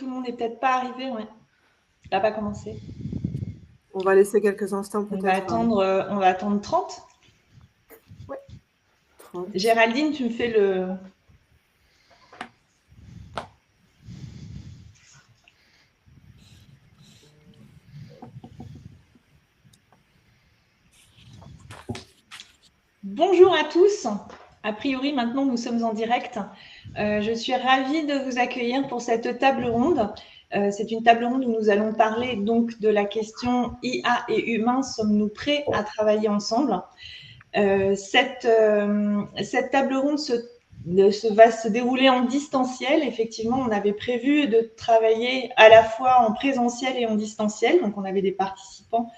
tout le monde n'est peut-être pas arrivé. Ouais. Ça n'a pas commencé. On va laisser quelques instants peut-être. On va attendre 30. Ouais. 30. Géraldine, tu me fais le... Bonjour à tous. A priori, maintenant, nous sommes en direct. Je suis ravie de vous accueillir pour cette table ronde. C'est une table ronde où nous allons parler donc de la question IA et humains, sommes-nous prêts à travailler ensemble? Cette table ronde va se dérouler en distanciel. Effectivement, on avait prévu de travailler à la fois en présentiel et en distanciel. Donc, on avait des participants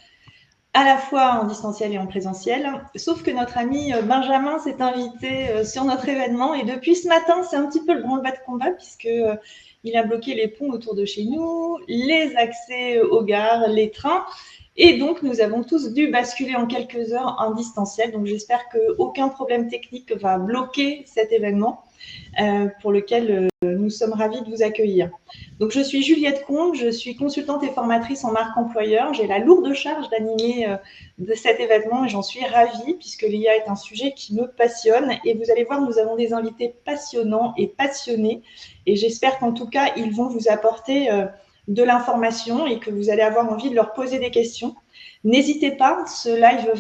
à la fois en distanciel et en présentiel. Sauf que notre ami Benjamin s'est invité sur notre événement et depuis ce matin, c'est un petit peu le branle-bas de combat puisque il a bloqué les ponts autour de chez nous, les accès aux gares, les trains. Et donc, nous avons tous dû basculer en quelques heures en distanciel. Donc, j'espère qu'aucun problème technique va bloquer cet événement pour lequel nous sommes ravis de vous accueillir. Donc, je suis Juliette Combe, je suis consultante et formatrice en marque employeur. J'ai la lourde charge d'animer de cet événement et j'en suis ravie puisque l'IA est un sujet qui me passionne. Et vous allez voir, nous avons des invités passionnants et passionnés. Et j'espère qu'en tout cas, ils vont vous apporter de l'information et que vous allez avoir envie de leur poser des questions. N'hésitez pas, ce live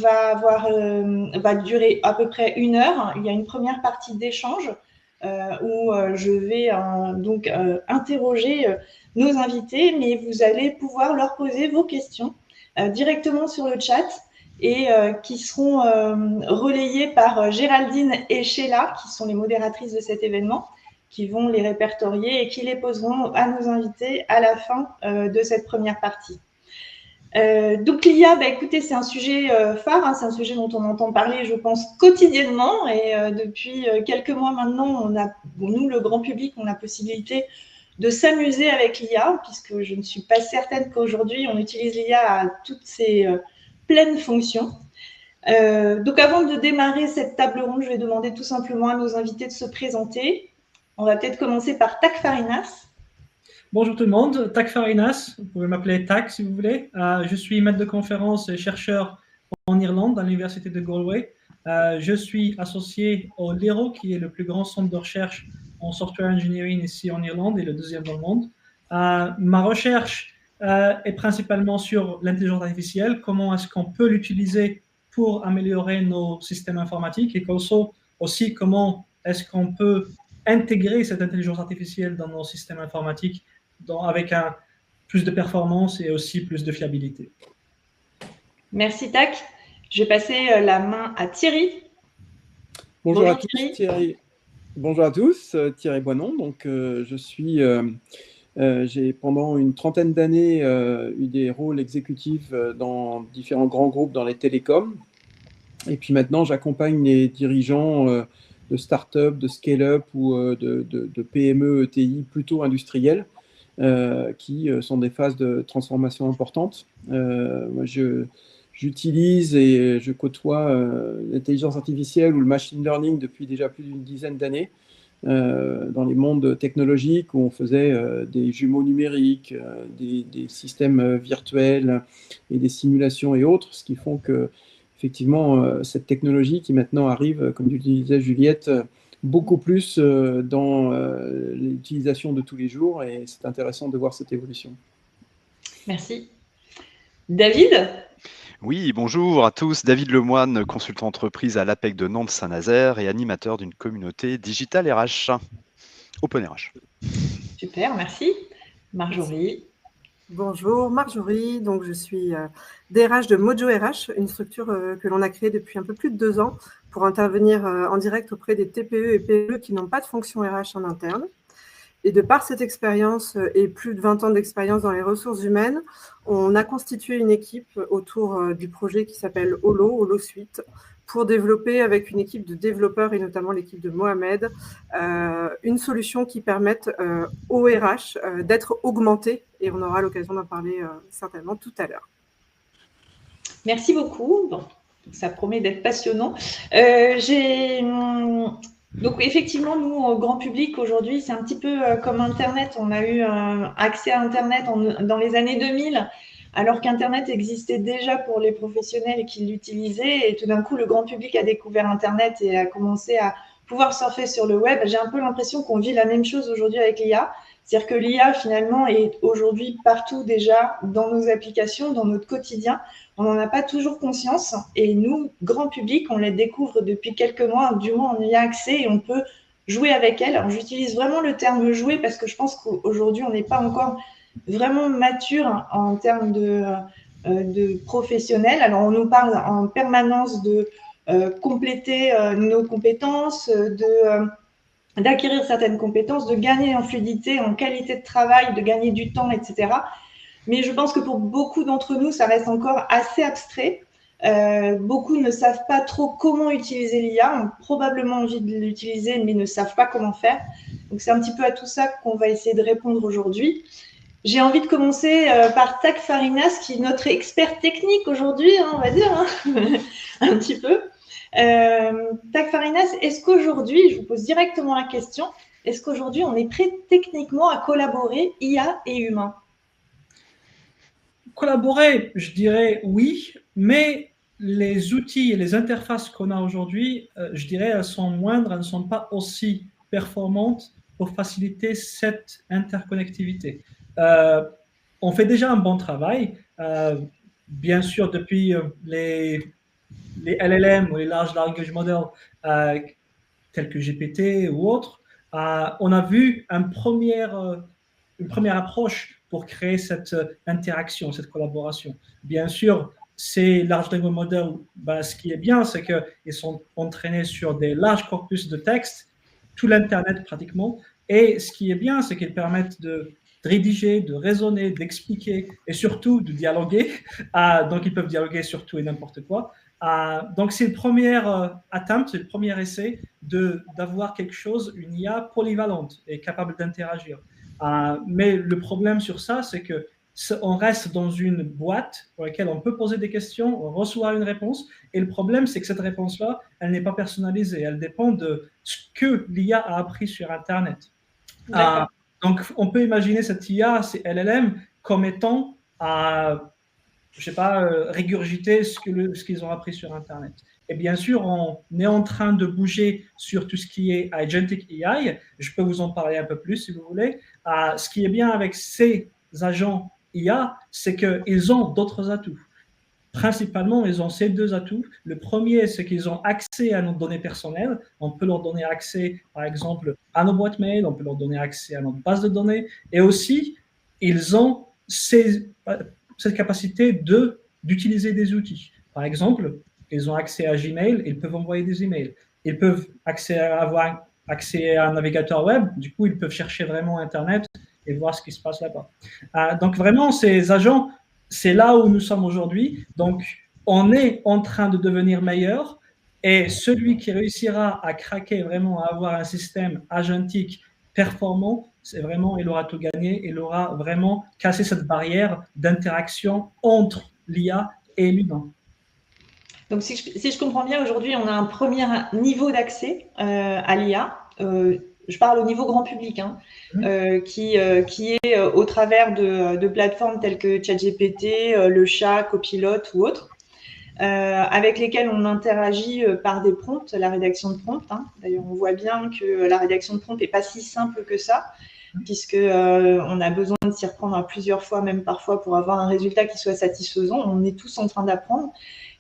va durer à peu près 1 heure. Il y a une première partie d'échange où je vais donc interroger nos invités, mais vous allez pouvoir leur poser vos questions directement sur le chat et qui seront relayées par Géraldine et Sheila, qui sont les modératrices de cet événement, qui vont les répertorier et qui les poseront à nos invités à la fin de cette première partie. Donc l'IA, écoutez, c'est un sujet phare, hein, c'est un sujet dont on entend parler, je pense, quotidiennement. Et depuis quelques mois maintenant, nous, le grand public, on a possibilité de s'amuser avec l'IA, puisque je ne suis pas certaine qu'aujourd'hui, on utilise l'IA à toutes ses pleines fonctions. Donc avant de démarrer cette table ronde, je vais demander tout simplement à nos invités de se présenter. On va peut-être commencer par Tak Farinas. Bonjour tout le monde, Tak Farinas, vous pouvez m'appeler Tak si vous voulez. Je suis maître de conférence et chercheur en Irlande, à l'université de Galway. Je suis associé au LERO, qui est le plus grand centre de recherche en software engineering ici en Irlande et le deuxième dans le monde. Ma recherche est principalement sur l'intelligence artificielle, comment est-ce qu'on peut l'utiliser pour améliorer nos systèmes informatiques et aussi comment est-ce qu'on peut intégrer cette intelligence artificielle dans nos systèmes informatiques avec plus de performance et aussi plus de fiabilité. Merci Tak. Je vais passer la main à Thierry. Bonjour à tous, Thierry. Bonjour à tous, Thierry Boinon. Donc, j'ai pendant une trentaine d'années eu des rôles exécutifs dans différents grands groupes dans les télécoms. Et puis maintenant, j'accompagne les dirigeants de start-up, de scale-up ou de PME, ETI plutôt industriels qui sont des phases de transformation importantes. Moi, j'utilise et je côtoie l'intelligence artificielle ou le machine learning depuis déjà plus d'une dizaine d'années dans les mondes technologiques où on faisait des jumeaux numériques, des systèmes virtuels et des simulations et autres, ce qui font que effectivement cette technologie qui maintenant arrive, comme tu le disais Juliette, beaucoup plus dans l'utilisation de tous les jours et c'est intéressant de voir cette évolution. Merci. David ? Oui, bonjour à tous. David Lemoine, consultant entreprise à l'APEC de Nantes-Saint-Nazaire et animateur d'une communauté Digital RH, Open RH. Super, merci. Marjorie. Bonjour, Marjorie. Donc, je suis DRH de Mojo RH, une structure que l'on a créée depuis un peu plus de 2 ans pour intervenir en direct auprès des TPE et PME qui n'ont pas de fonction RH en interne. Et de par cette expérience et plus de 20 ans d'expérience dans les ressources humaines, on a constitué une équipe autour du projet qui s'appelle Holo Suite, pour développer avec une équipe de développeurs et notamment l'équipe de Mohamed, une solution qui permette au RH d'être augmenté et on aura l'occasion d'en parler certainement tout à l'heure. Merci beaucoup. Bon, ça promet d'être passionnant. Donc effectivement, nous, au grand public, aujourd'hui, c'est un petit peu comme Internet. On a eu accès à Internet dans les années 2000, alors qu'Internet existait déjà pour les professionnels qui l'utilisaient. Et tout d'un coup, le grand public a découvert Internet et a commencé à pouvoir surfer sur le web. J'ai un peu l'impression qu'on vit la même chose aujourd'hui avec l'IA. C'est-à-dire que l'IA, finalement, est aujourd'hui partout déjà dans nos applications, dans notre quotidien. On n'en a pas toujours conscience. Et nous, grand public, on les découvre depuis quelques mois. Du moins, on y a accès et on peut jouer avec elle. Alors, j'utilise vraiment le terme jouer parce que je pense qu'aujourd'hui, on n'est pas encore vraiment mature en termes de professionnels. Alors, on nous parle en permanence de compléter nos compétences, d'acquérir certaines compétences, de gagner en fluidité, en qualité de travail, de gagner du temps, etc. Mais je pense que pour beaucoup d'entre nous, ça reste encore assez abstrait. Beaucoup ne savent pas trop comment utiliser l'IA, ont probablement envie de l'utiliser, mais ne savent pas comment faire. Donc, c'est un petit peu à tout ça qu'on va essayer de répondre aujourd'hui. J'ai envie de commencer par Tak Farinas, qui est notre expert technique aujourd'hui, hein, on va dire, hein, un petit peu. Tak Farinas, est-ce qu'aujourd'hui, je vous pose directement la question, est-ce qu'aujourd'hui, on est prêt techniquement à collaborer IA et humain? Collaborer, je dirais oui, mais les outils et les interfaces qu'on a aujourd'hui, je dirais, elles sont moindres, elles ne sont pas aussi performantes pour faciliter cette interconnectivité. On fait déjà un bon travail, bien sûr, depuis les LLM ou les Large Language Models tels que GPT ou autres, on a vu une première approche pour créer cette interaction, cette collaboration. Bien sûr, ces large language models, ce qui est bien, c'est qu'ils sont entraînés sur des larges corpus de texte, tout l'Internet pratiquement, et ce qui est bien, c'est qu'ils permettent de rédiger, de raisonner, d'expliquer et surtout de dialoguer. Donc, ils peuvent dialoguer sur tout et n'importe quoi. Donc, c'est le premier attempt, c'est le premier essai d'avoir quelque chose, une IA polyvalente et capable d'interagir. Mais le problème sur ça, c'est qu'on reste dans une boîte pour laquelle on peut poser des questions, on reçoit une réponse, et le problème, c'est que cette réponse-là, elle n'est pas personnalisée, elle dépend de ce que l'IA a appris sur Internet. Donc, on peut imaginer cette IA, ces LLM, comme étant je ne sais pas, régurgiter ce qu'ils ont appris sur Internet. Et bien sûr, on est en train de bouger sur tout ce qui est Agentic AI. Je peux vous en parler un peu plus si vous voulez. Ce qui est bien avec ces agents IA, c'est qu'ils ont d'autres atouts. Principalement, ils ont ces deux atouts. Le premier, c'est qu'ils ont accès à nos données personnelles. On peut leur donner accès, par exemple, à nos boîtes mail, on peut leur donner accès à notre base de données. Et aussi, ils ont cette capacité d'utiliser des outils. Par exemple, ils ont accès à Gmail, ils peuvent envoyer des emails. Ils peuvent avoir accès à un navigateur web, du coup, ils peuvent chercher vraiment Internet et voir ce qui se passe là-bas. Donc, vraiment, ces agents, c'est là où nous sommes aujourd'hui. Donc, on est en train de devenir meilleur et celui qui réussira à craquer vraiment, à avoir un système agentique performant, c'est vraiment, il aura tout gagné, il aura vraiment cassé cette barrière d'interaction entre l'IA et l'humain. Donc, si je comprends bien, aujourd'hui, on a un premier niveau d'accès à l'IA. Je parle au niveau grand public, hein, qui est au travers de plateformes telles que ChatGPT, le chat, Copilot ou autres, avec lesquelles on interagit par des prompts, la rédaction de prompts. Hein. D'ailleurs, on voit bien que la rédaction de prompts n'est pas si simple que ça, puisque on a besoin de s'y reprendre plusieurs fois, même parfois, pour avoir un résultat qui soit satisfaisant. On est tous en train d'apprendre.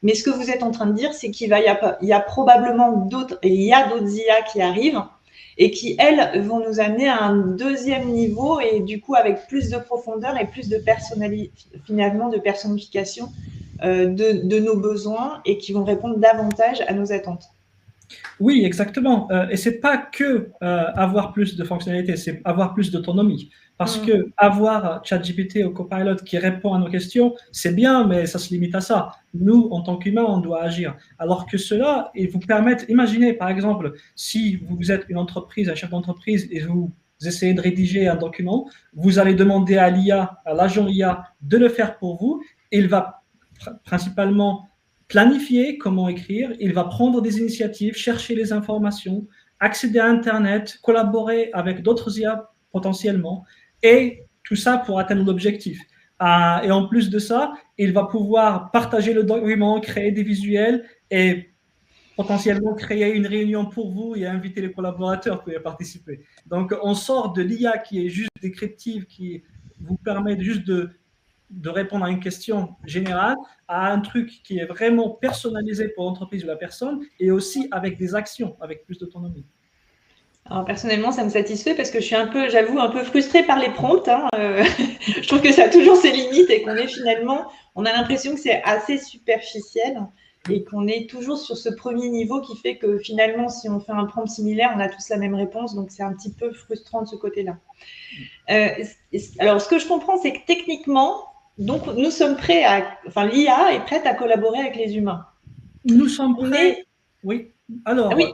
Mais ce que vous êtes en train de dire, c'est qu'il y a probablement d'autres, et il y a d'autres IA qui arrivent et qui, elles, vont nous amener à un deuxième niveau et du coup avec plus de profondeur et plus de finalement de personnification de nos besoins et qui vont répondre davantage à nos attentes. Oui, exactement. Et c'est pas que avoir plus de fonctionnalités, c'est avoir plus d'autonomie. Parce que avoir ChatGPT ou Copilot qui répond à nos questions, c'est bien, mais ça se limite à ça. Nous, en tant qu'humains, on doit agir. Alors que cela, ils vous permettent, imaginez par exemple, si vous êtes une entreprise, un chef d'entreprise, et vous essayez de rédiger un document, vous allez demander à l'IA, à l'agent IA, de le faire pour vous. Il va principalement planifier comment écrire, il va prendre des initiatives, chercher les informations, accéder à Internet, collaborer avec d'autres IA potentiellement, et tout ça pour atteindre l'objectif. Et en plus de ça, il va pouvoir partager le document, créer des visuels et potentiellement créer une réunion pour vous et inviter les collaborateurs pour y participer. Donc, on sort de l'IA qui est juste descriptive, qui vous permet juste de répondre à une question générale, à un truc qui est vraiment personnalisé pour l'entreprise ou la personne, et aussi avec des actions, avec plus d'autonomie. Alors personnellement, ça me satisfait parce que je suis j'avoue, un peu frustrée par les prompts. Je trouve que ça a toujours ses limites et on a l'impression que c'est assez superficiel et qu'on est toujours sur ce premier niveau qui fait que finalement, si on fait un prompt similaire, on a tous la même réponse. Donc, c'est un petit peu frustrant de ce côté-là. Alors, ce que je comprends, c'est que techniquement, donc, nous sommes prêts l'IA est prête à collaborer avec les humains. Nous sommes prêts. Oui. Alors, oui.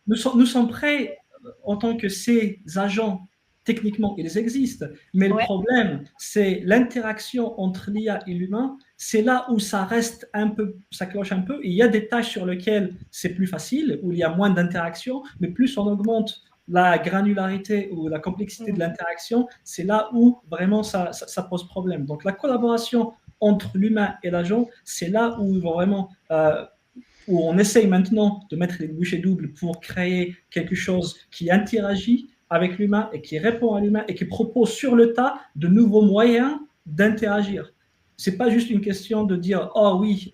Nous sommes prêts en tant que ces agents. Techniquement, ils existent, mais le problème, c'est l'interaction entre l'IA et l'humain. C'est là où ça reste un peu, ça cloche un peu. Il y a des tâches sur lesquelles c'est plus facile, où il y a moins d'interaction, mais plus on augmente la granularité ou la complexité de l'interaction, c'est là où vraiment ça pose problème. Donc la collaboration entre l'humain et l'agent, c'est là où vraiment où on essaye maintenant de mettre les bouchées doubles pour créer quelque chose qui interagit avec l'humain et qui répond à l'humain et qui propose sur le tas de nouveaux moyens d'interagir. Ce n'est pas juste une question de dire « Oh oui,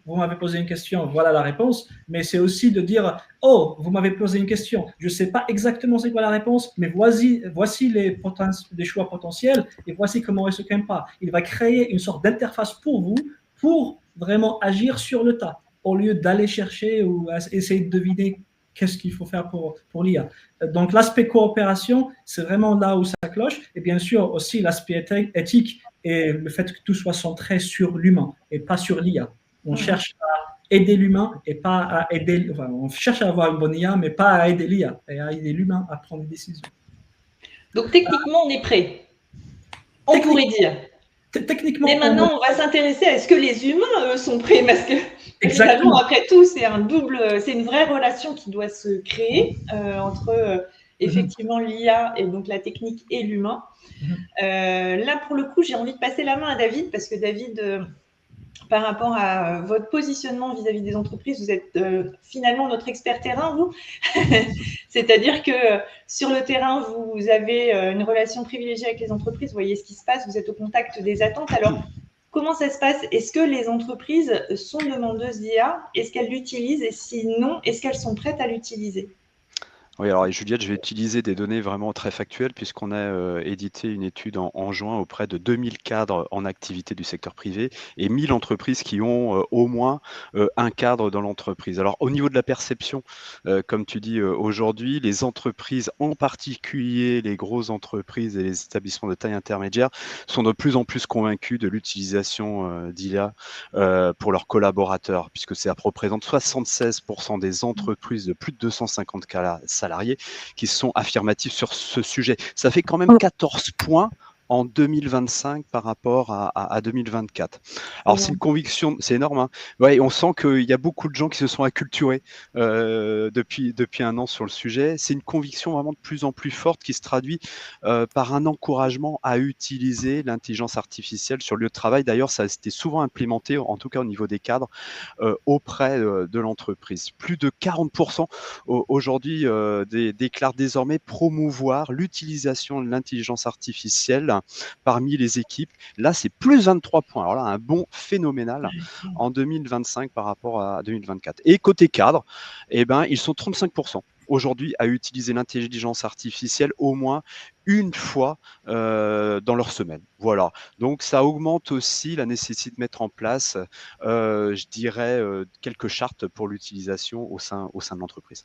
vous m'avez posé une question, voilà la réponse », mais c'est aussi de dire « Oh, vous m'avez posé une question, je ne sais pas exactement c'est quoi la réponse, mais voici les choix potentiels et voici comment il se pas. » Il va créer une sorte d'interface pour vous pour vraiment agir sur le tas, au lieu d'aller chercher ou essayer de deviner qu'est-ce qu'il faut faire pour l'IA. Donc, l'aspect coopération, c'est vraiment là où ça cloche. Et bien sûr, aussi l'aspect éthique et le fait que tout soit centré sur l'humain et pas sur l'IA. On cherche à aider l'humain et pas à aider... Enfin, on cherche à avoir une bonne IA, mais pas à aider l'IA et à aider l'humain à prendre des décisions. Donc, techniquement, on est prêt. On pourrait dire. Techniquement, mais maintenant, on va s'intéresser à est-ce que les humains, eux, sont prêts, parce que exactement. Après tout, c'est une vraie relation qui doit se créer entre effectivement l'IA et donc la technique et l'humain. Là, pour le coup, j'ai envie de passer la main à David, parce que David, par rapport à votre positionnement vis-à-vis des entreprises, vous êtes finalement notre expert terrain, vous. C'est-à-dire que sur le terrain, vous avez une relation privilégiée avec les entreprises, vous voyez ce qui se passe, vous êtes au contact des attentes. Alors, comment ça se passe? Est-ce que les entreprises sont demandeuses d'IA? Est-ce qu'elles l'utilisent? Et sinon, est-ce qu'elles sont prêtes à l'utiliser? Oui, alors Juliette, je vais utiliser des données vraiment très factuelles puisqu'on a édité une étude en juin auprès de 2000 cadres en activité du secteur privé et 1000 entreprises qui ont au moins un cadre dans l'entreprise. Alors au niveau de la perception, comme tu dis aujourd'hui, les entreprises, en particulier les grosses entreprises et les établissements de taille intermédiaire, sont de plus en plus convaincus de l'utilisation d'IA pour leurs collaborateurs, puisque ça représente 76% des entreprises de plus de 250 salariés qui sont affirmatifs sur ce sujet. Ça fait quand même 14 points en 2025 par rapport à 2024. Alors, c'est une conviction, c'est énorme. Hein. Ouais, on sent qu'il y a beaucoup de gens qui se sont acculturés depuis un an sur le sujet. C'est une conviction vraiment de plus en plus forte qui se traduit par un encouragement à utiliser l'intelligence artificielle sur le lieu de travail. D'ailleurs, ça a été souvent implémenté, en tout cas au niveau des cadres, auprès de l'entreprise. Plus de 40% aujourd'hui déclarent désormais promouvoir l'utilisation de l'intelligence artificielle parmi les équipes. Là, c'est plus 23 points. Alors là, un bond phénoménal en 2025 par rapport à 2024. Et côté cadre, eh ben, ils sont 35% aujourd'hui à utiliser l'intelligence artificielle au moins une fois dans leur semaine. Voilà. Donc, ça augmente aussi la nécessité de mettre en place, je dirais, quelques chartes pour l'utilisation au sein de l'entreprise.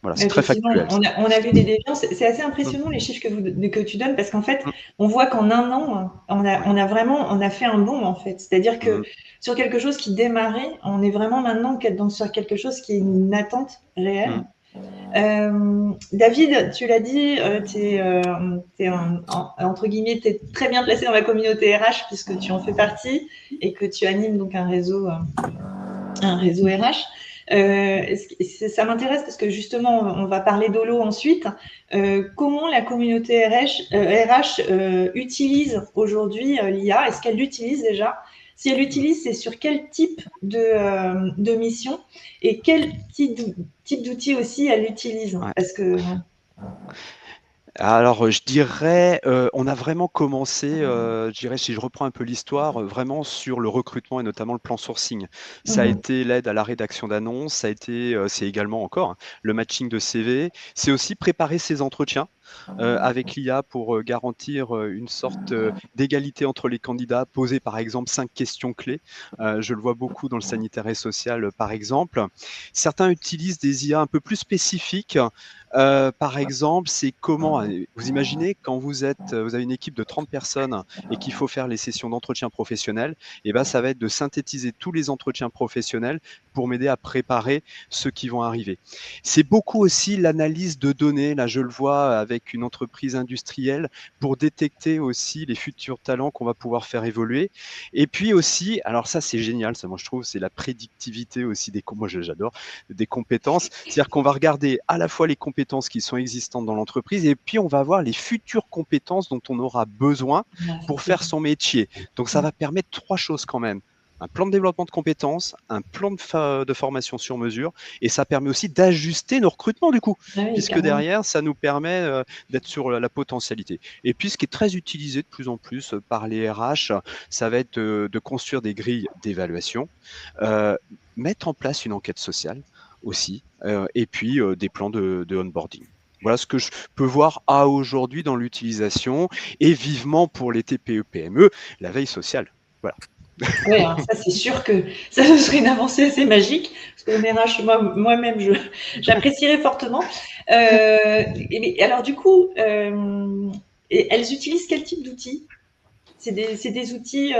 Voilà, c'est très factuel. On a vu des déviances. C'est assez impressionnant les chiffres que tu donnes, parce qu'en fait, on voit qu'en un an, on a fait un bond en fait. C'est-à-dire que sur quelque chose qui démarrait, on est vraiment maintenant sur quelque chose qui est une attente réelle. David, tu l'as dit, entre guillemets, tu es très bien placé dans la communauté RH puisque tu en fais partie et que tu animes donc un réseau RH. Ça m'intéresse parce que justement, on va parler d'Holo ensuite. Comment la communauté RH utilise aujourd'hui l'IA? Est-ce qu'elle l'utilise déjà? Si elle l'utilise, c'est sur quel type de mission et quel type d'outils aussi elle utilise? Ouais. Parce que... Alors, je dirais, on a vraiment commencé, je dirais, si je reprends un peu l'histoire, vraiment sur le recrutement et notamment le plan sourcing. Ça a été l'aide à la rédaction d'annonces, ça a été, c'est également encore le matching de CV. C'est aussi préparer ses entretiens avec l'IA pour garantir une sorte d'égalité entre les candidats, poser par exemple 5 questions clés. Je le vois beaucoup dans le sanitaire et social, par exemple. Certains utilisent des IA un peu plus spécifiques. Par exemple, c'est comment, vous imaginez quand vous avez une équipe de 30 personnes et qu'il faut faire les sessions d'entretien professionnel, et ben ça va être de synthétiser tous les entretiens professionnels pour m'aider à préparer ceux qui vont arriver. C'est beaucoup aussi l'analyse de données, là je le vois avec une entreprise industrielle, pour détecter aussi les futurs talents qu'on va pouvoir faire évoluer. Et puis aussi, alors ça c'est génial, ça moi je trouve, c'est la prédictivité aussi moi j'adore, des compétences, c'est-à-dire qu'on va regarder à la fois les compétences qui sont existantes dans l'entreprise et puis on va voir les futures compétences dont on aura besoin pour faire son métier. Donc ça va permettre 3 choses quand même. Un plan de développement de compétences, un plan de formation sur mesure, et ça permet aussi d'ajuster nos recrutements du coup, puisque derrière, ça nous permet d'être sur la potentialité. Et puis, ce qui est très utilisé de plus en plus par les RH, ça va être de construire des grilles d'évaluation, mettre en place une enquête sociale aussi, et puis des plans de onboarding. Voilà ce que je peux voir à aujourd'hui dans l'utilisation, et vivement pour les TPE-PME, la veille sociale. Voilà. Oui, alors ça c'est sûr que ça serait une avancée assez magique, parce que le RH, moi-même, j'apprécierais fortement. Alors du coup, elles utilisent quel type d'outils? C'est des outils,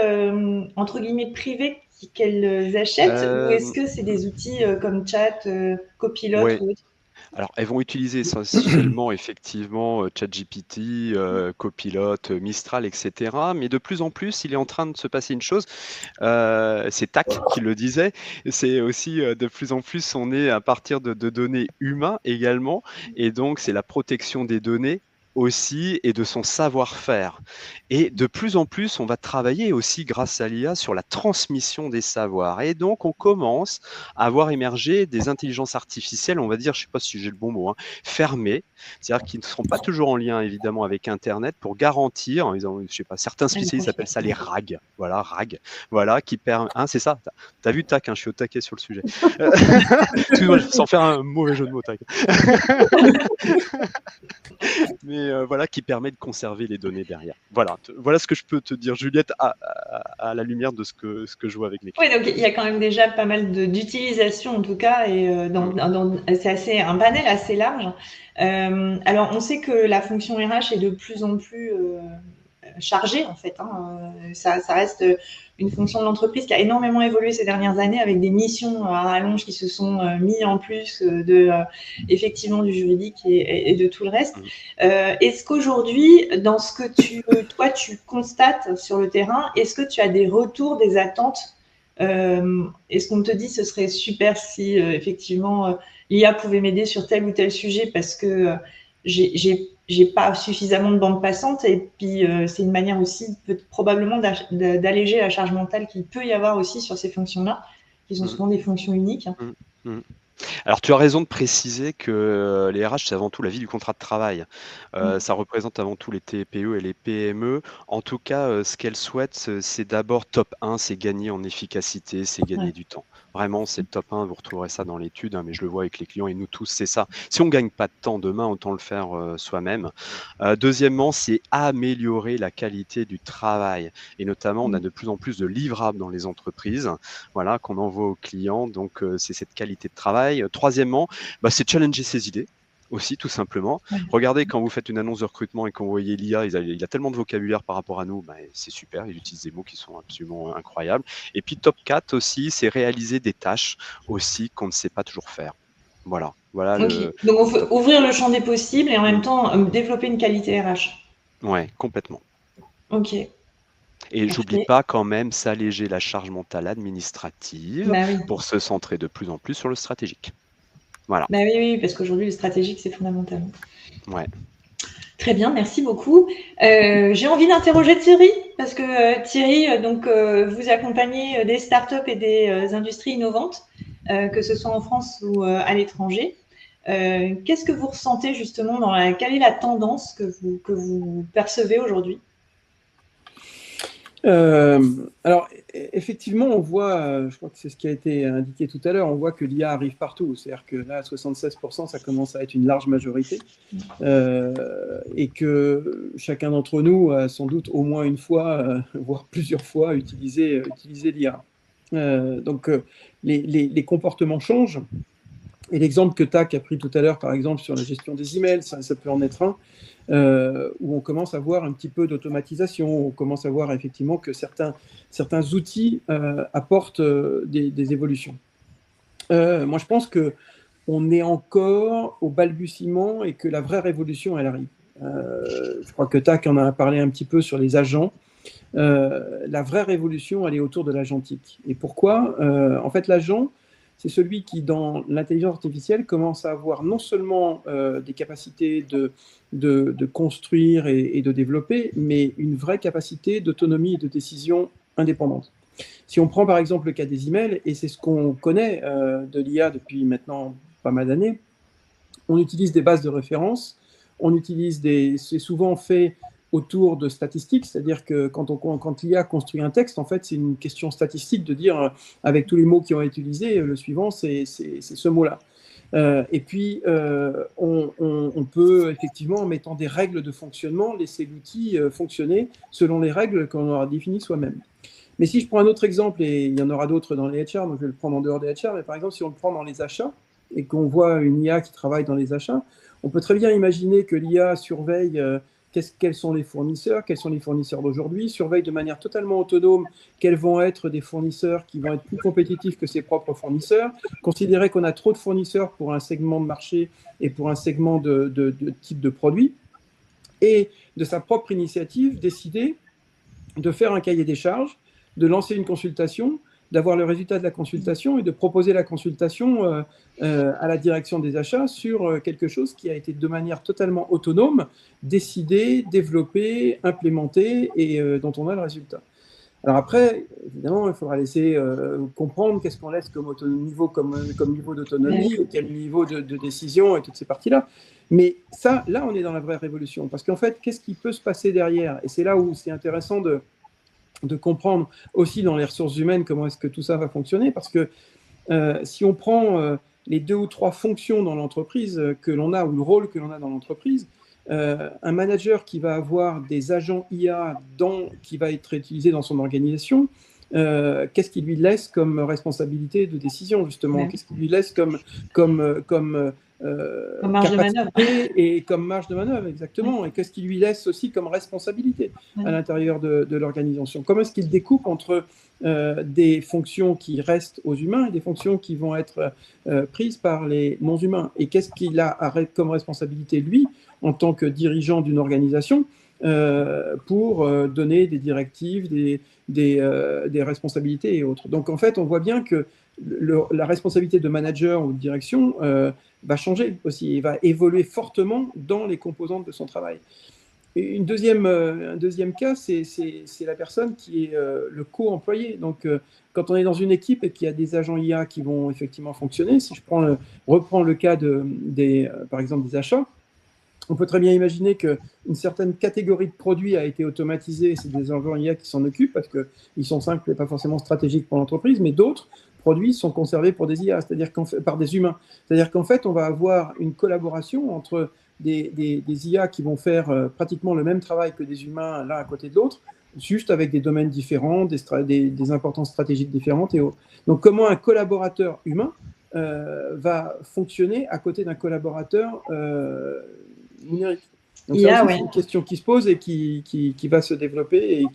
entre guillemets, privés qu'elles achètent, ou est-ce que c'est des outils comme Chat, Copilot Ouais. ou autre? Alors, elles vont utiliser essentiellement, effectivement, ChatGPT, Copilot, Mistral, etc. Mais de plus en plus, il est en train de se passer une chose. C'est TAC qui le disait. C'est aussi de plus en plus, on est à partir de données humaines également. Et donc, c'est la protection des données aussi et de son savoir-faire. Et de plus en plus, on va travailler aussi grâce à l'IA sur la transmission des savoirs. Et donc, on commence à voir émerger des intelligences artificielles, on va dire, je ne sais pas si j'ai le bon mot, fermées, c'est-à-dire qui ne seront pas toujours en lien évidemment avec Internet pour garantir, je sais pas, certains spécialistes appellent ça les RAG, voilà, RAG, voilà, qui permet, c'est ça, t'as vu TAC, je suis au taquet sur le sujet. Excuse-moi, sans faire un mauvais jeu de mots, TAC. Mais voilà, qui permet de conserver les données derrière. Voilà ce que je peux te dire, Juliette, à la lumière de ce que je vois avec mes clients. Oui, donc il y a quand même déjà pas mal d'utilisation en tout cas, et c'est un panel assez large. Alors, on sait que la fonction RH est de plus en plus chargée en fait. Ça reste une fonction de l'entreprise qui a énormément évolué ces dernières années, avec des missions à rallonge qui se sont mis en plus effectivement du juridique et de tout le reste. Est-ce qu'aujourd'hui, dans ce que toi tu constates sur le terrain, est-ce que tu as des retours, des attentes? Est-ce qu'on te dit ce serait super si effectivement l'IA pouvait m'aider sur tel ou tel sujet parce que j'ai pas suffisamment de bande passante, et puis c'est une manière aussi probablement d'alléger la charge mentale qu'il peut y avoir aussi sur ces fonctions-là, qui sont souvent des fonctions uniques. Alors, tu as raison de préciser que les RH, c'est avant tout la vie du contrat de travail. Ça représente avant tout les TPE et les PME. En tout cas, ce qu'elles souhaitent, c'est d'abord top 1, c'est gagner en efficacité, c'est gagner du temps. Vraiment, c'est le top 1, vous retrouverez ça dans l'étude, mais je le vois avec les clients et nous tous, c'est ça. Si on ne gagne pas de temps demain, autant le faire soi-même. Deuxièmement, c'est améliorer la qualité du travail. Et notamment, on a de plus en plus de livrables dans les entreprises, voilà, qu'on envoie aux clients. Donc, c'est cette qualité de travail. Troisièmement, c'est challenger ses idées aussi, tout simplement. Regardez, quand vous faites une annonce de recrutement et quand vous voyez l'IA, il a tellement de vocabulaire par rapport à nous, c'est super, il utilise des mots qui sont absolument incroyables. Et puis top 4 aussi, c'est réaliser des tâches aussi qu'on ne sait pas toujours faire. Voilà. Okay. Donc on faut ouvrir le champ des possibles et en même temps développer une qualité RH. Ouais, complètement. Ok. Et j'oublie pas quand même s'alléger la charge mentale administrative Bah oui. pour se centrer de plus en plus sur le stratégique. Voilà. Bah oui, parce qu'aujourd'hui, le stratégique, c'est fondamental. Ouais. Très bien, merci beaucoup. J'ai envie d'interroger Thierry, parce que Thierry, donc, vous accompagnez des startups et des industries innovantes, que ce soit en France ou à l'étranger. Qu'est-ce que vous ressentez justement quelle est la tendance que vous percevez aujourd'hui? Alors, effectivement, on voit, je crois que c'est ce qui a été indiqué tout à l'heure, on voit que l'IA arrive partout. C'est-à-dire que là, à 76%, ça commence à être une large majorité. Et que chacun d'entre nous a sans doute au moins une fois, voire plusieurs fois, utilisé l'IA. Donc, les comportements changent. Et l'exemple que TAC a pris tout à l'heure, par exemple, sur la gestion des emails, ça peut en être un, où on commence à voir un petit peu d'automatisation, on commence à voir effectivement que certains outils apportent des évolutions. Moi, je pense qu'on est encore au balbutiement et que la vraie révolution, elle arrive. Je crois que TAC en a parlé un petit peu sur les agents. La vraie révolution, elle est autour de l'agentique. Et pourquoi? En fait, l'agent, c'est celui qui, dans l'intelligence artificielle, commence à avoir non seulement des capacités de construire et de développer, mais une vraie capacité d'autonomie et de décision indépendante. Si on prend par exemple le cas des emails, et c'est ce qu'on connaît de l'IA depuis maintenant pas mal d'années, on utilise des bases de référence, c'est souvent fait autour de statistiques, c'est-à-dire que quand l'IA construit un texte, en fait, c'est une question statistique de dire, avec tous les mots qui ont été utilisés, le suivant, c'est ce mot-là. Et puis, on peut effectivement, en mettant des règles de fonctionnement, laisser l'outil fonctionner selon les règles qu'on aura définies soi-même. Mais si je prends un autre exemple, et il y en aura d'autres dans les HR, donc je vais le prendre en dehors des HR, mais par exemple, si on le prend dans les achats, et qu'on voit une IA qui travaille dans les achats, on peut très bien imaginer que l'IA surveille quels sont les fournisseurs d'aujourd'hui, surveille de manière totalement autonome quels vont être des fournisseurs qui vont être plus compétitifs que ses propres fournisseurs, considérer qu'on a trop de fournisseurs pour un segment de marché et pour un segment de type de produit, et de sa propre initiative, décider de faire un cahier des charges, de lancer une consultation, d'avoir le résultat de la consultation et de proposer la consultation à la direction des achats sur quelque chose qui a été de manière totalement autonome, décidé, développé, implémenté et dont on a le résultat. Alors après, évidemment, il faudra laisser comprendre qu'est-ce qu'on laisse comme niveau d'autonomie, quel niveau de décision et toutes ces parties-là. Mais ça, là, on est dans la vraie révolution. Parce qu'en fait, qu'est-ce qui peut se passer derrière? Et c'est là où c'est intéressant de comprendre aussi dans les ressources humaines comment est-ce que tout ça va fonctionner, parce que si on prend les 2 ou 3 fonctions dans l'entreprise que l'on a, ou le rôle que l'on a dans l'entreprise, un manager qui va avoir des agents IA qui va être utilisé dans son organisation, qu'est-ce qu'il lui laisse comme responsabilité de décision, justement? Qu'est-ce qu'il lui laisse comme marge de manœuvre. Et comme marge de manœuvre, exactement. Et qu'est-ce qu'il lui laisse aussi comme responsabilité à l'intérieur de l'organisation? Comment est-ce qu'il découpe entre des fonctions qui restent aux humains et des fonctions qui vont être prises par les non-humains? Et qu'est-ce qu'il a comme responsabilité, lui, en tant que dirigeant d'une organisation, pour donner des directives, des responsabilités et autres. Donc en fait, on voit bien que la responsabilité de manager ou de direction va changer aussi et va évoluer fortement dans les composantes de son travail. Et un deuxième cas, c'est la personne qui est le co-employé. Donc quand on est dans une équipe et qu'il y a des agents IA qui vont effectivement fonctionner, si je reprends le cas par exemple des achats, on peut très bien imaginer qu'une certaine catégorie de produits a été automatisée, c'est des agents IA qui s'en occupent parce qu'ils sont simples et pas forcément stratégiques pour l'entreprise, mais d'autres produits sont conservés pour des IA, c'est-à-dire par des humains. C'est-à-dire qu'en fait, on va avoir une collaboration entre des IA qui vont faire pratiquement le même travail que des humains l'un à côté de l'autre, juste avec des domaines différents, des importances stratégiques différentes et autres. Donc comment un collaborateur humain va fonctionner à côté d'un collaborateur numérique. Donc ça aussi, c'est une question qui se pose et qui va se développer et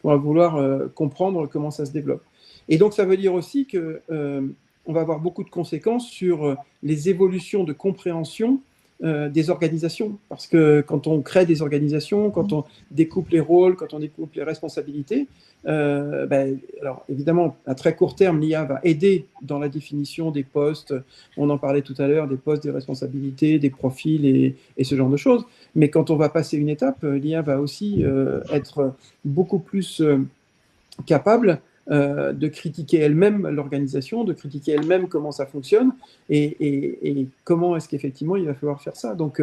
on va vouloir comprendre comment ça se développe. Et donc ça veut dire aussi que on va avoir beaucoup de conséquences sur les évolutions de compréhension des organisations. Parce que quand on crée des organisations, quand on découpe les rôles, quand on découpe les responsabilités, alors évidemment, à très court terme, l'IA va aider dans la définition des postes, on en parlait tout à l'heure, des postes, des responsabilités, des profils et ce genre de choses. Mais quand on va passer une étape, l'IA va aussi être beaucoup plus capable de critiquer elle-même l'organisation, de critiquer elle-même comment ça fonctionne et comment est-ce qu'effectivement il va falloir faire ça. Donc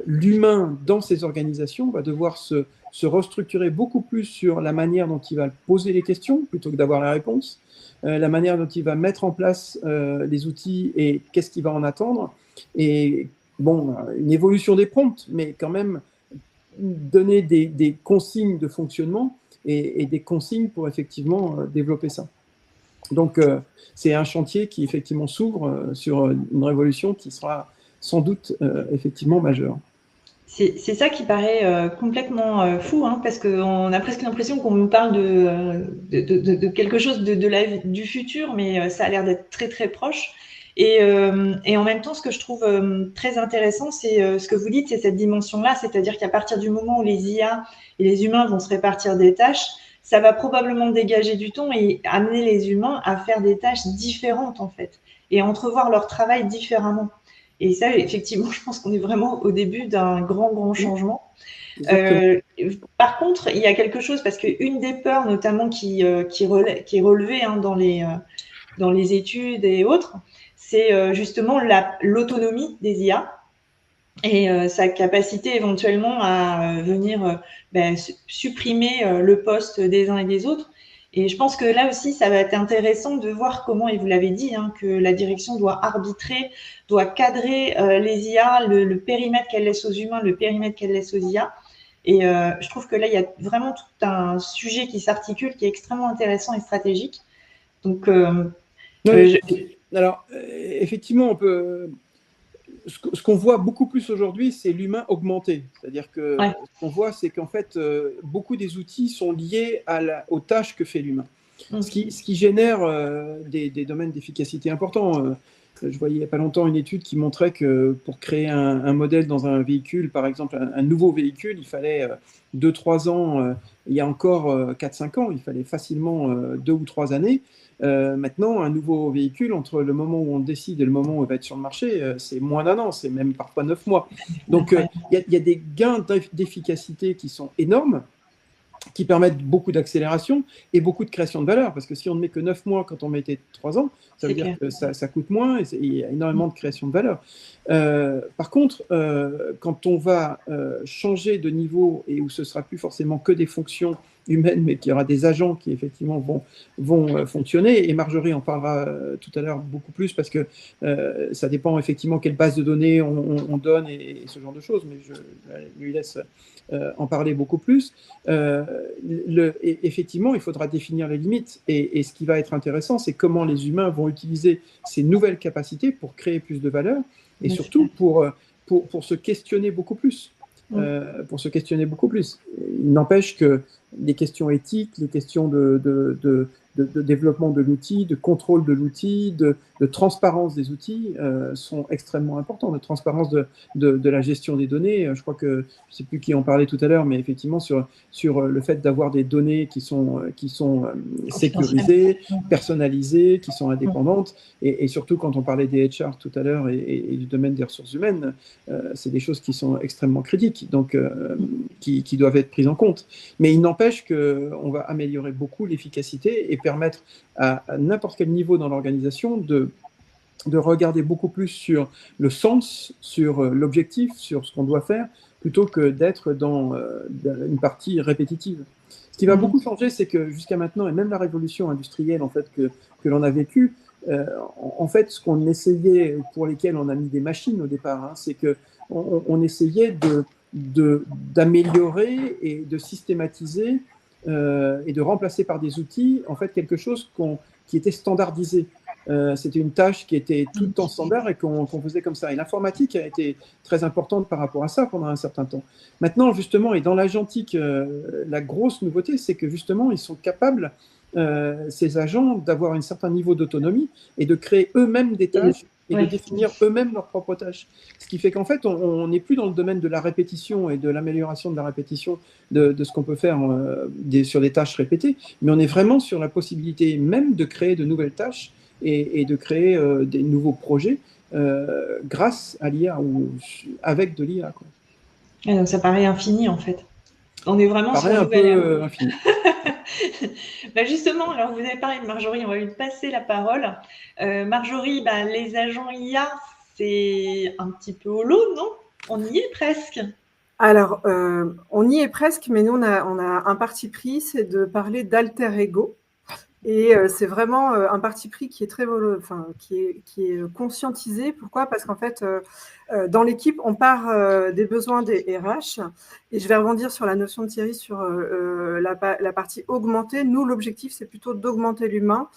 l'humain dans ces organisations va devoir se restructurer beaucoup plus sur la manière dont il va poser les questions plutôt que d'avoir la réponse, la manière dont il va mettre en place les outils et qu'est-ce qu'il va en attendre. Et bon, une évolution des prompts, mais quand même donner des consignes de fonctionnement et des consignes pour effectivement développer ça. Donc, c'est un chantier qui effectivement s'ouvre sur une révolution qui sera sans doute effectivement majeure. C'est ça qui paraît complètement fou, hein, parce qu'on a presque l'impression qu'on nous parle de quelque chose du futur, mais ça a l'air d'être très très proche. Et en même temps, ce que je trouve très intéressant, c'est ce que vous dites, c'est cette dimension-là, c'est-à-dire qu'à partir du moment où les IA et les humains vont se répartir des tâches, ça va probablement dégager du temps et amener les humains à faire des tâches différentes, en fait, et à entrevoir leur travail différemment. Et ça, effectivement, je pense qu'on est vraiment au début d'un grand changement. Par contre, il y a quelque chose, parce qu'une des peurs, notamment, qui est relevée hein, dans les études et autres, c'est justement l'autonomie des IA et sa capacité éventuellement à venir supprimer le poste des uns et des autres. Et je pense que là aussi, ça va être intéressant de voir comment, et vous l'avez dit, hein, que la direction doit arbitrer, doit cadrer les IA, le périmètre qu'elle laisse aux humains, le périmètre qu'elle laisse aux IA. Et je trouve que là, il y a vraiment tout un sujet qui s'articule, qui est extrêmement intéressant et stratégique. Donc, alors, effectivement, on peut... Ce qu'on voit beaucoup plus aujourd'hui, c'est l'humain augmenté. C'est-à-dire que ce qu'on voit, c'est qu'en fait, beaucoup des outils sont liés aux tâches que fait l'humain. Ce qui génère des domaines d'efficacité importants. Je voyais il n'y a pas longtemps une étude qui montrait que pour créer un modèle dans un véhicule, par exemple un nouveau véhicule, il fallait 2-3 ans, il y a encore 4-5 ans, il fallait facilement 2 ou 3 années. Maintenant, un nouveau véhicule, entre le moment où on le décide et le moment où il va être sur le marché, c'est moins d'1 an, c'est même parfois 9 mois. Donc, il y a des gains d'efficacité qui sont énormes, qui permettent beaucoup d'accélération et beaucoup de création de valeur. Parce que si on ne met que 9 mois quand on mettait 3 ans, ça veut dire que ça coûte moins et il y a énormément de création de valeur. Par contre, quand on va changer de niveau et où ce ne sera plus forcément que des fonctions humaines, mais qu'il y aura des agents qui effectivement vont fonctionner, et Marjorie en parlera tout à l'heure beaucoup plus parce que ça dépend effectivement quelle base de données on donne et ce genre de choses, mais je lui laisse en parler beaucoup plus. Effectivement, il faudra définir les limites et ce qui va être intéressant, c'est comment les humains vont utiliser ces nouvelles capacités pour créer plus de valeur et surtout pour se questionner beaucoup plus. Pour se questionner beaucoup plus. Il n'empêche que les questions éthiques, les questions de développement de l'outil, de contrôle de l'outil, de transparence des outils sont extrêmement importants, de transparence de la gestion des données. Je crois que, je ne sais plus qui en parlait tout à l'heure, mais effectivement sur le fait d'avoir des données qui sont sécurisées, personnalisées, qui sont indépendantes, et surtout quand on parlait des HR tout à l'heure et du domaine des ressources humaines, c'est des choses qui sont extrêmement critiques, donc qui doivent être prises en compte. Mais il n'empêche qu'on va améliorer beaucoup l'efficacité et permettre à n'importe quel niveau dans l'organisation de regarder beaucoup plus sur le sens, sur l'objectif, sur ce qu'on doit faire, plutôt que d'être dans une partie répétitive. Ce qui va beaucoup changer, c'est que jusqu'à maintenant, et même la révolution industrielle en fait, que l'on a vécue, en fait, ce qu'on essayait, pour lesquels on a mis des machines au départ, hein, c'est qu'on essayait d'améliorer et de systématiser et de remplacer par des outils en fait quelque chose qui était standardisé. C'était une tâche qui était tout le temps standard et qu'on faisait comme ça. Et l'informatique a été très importante par rapport à ça pendant un certain temps. Maintenant, justement, et dans l'agentique, la grosse nouveauté, c'est que justement, ils sont capables, ces agents, d'avoir un certain niveau d'autonomie et de créer eux-mêmes des tâches et de définir eux-mêmes leurs propres tâches. Ce qui fait qu'en fait, on n'est plus dans le domaine de la répétition et de l'amélioration de la répétition de ce qu'on peut faire sur des tâches répétées, mais on est vraiment sur la possibilité même de créer de nouvelles tâches et de créer des nouveaux projets grâce à l'IA ou avec de l'IA. Donc ça paraît infini en fait. On est vraiment sur un peu infini. Bah justement, alors vous avez parlé de Marjorie, on va lui passer la parole. Marjorie, les agents IA, c'est un petit peu holo, non? On y est presque. Alors, on y est presque, mais nous, on a un parti pris, c'est de parler d'alter ego. Et c'est vraiment un parti pris qui est qui est conscientisé. Pourquoi? Parce qu'en fait, dans l'équipe, on part des besoins des RH. Et je vais rebondir sur la notion de Thierry sur la partie augmentée. Nous, l'objectif, c'est plutôt d'augmenter l'humain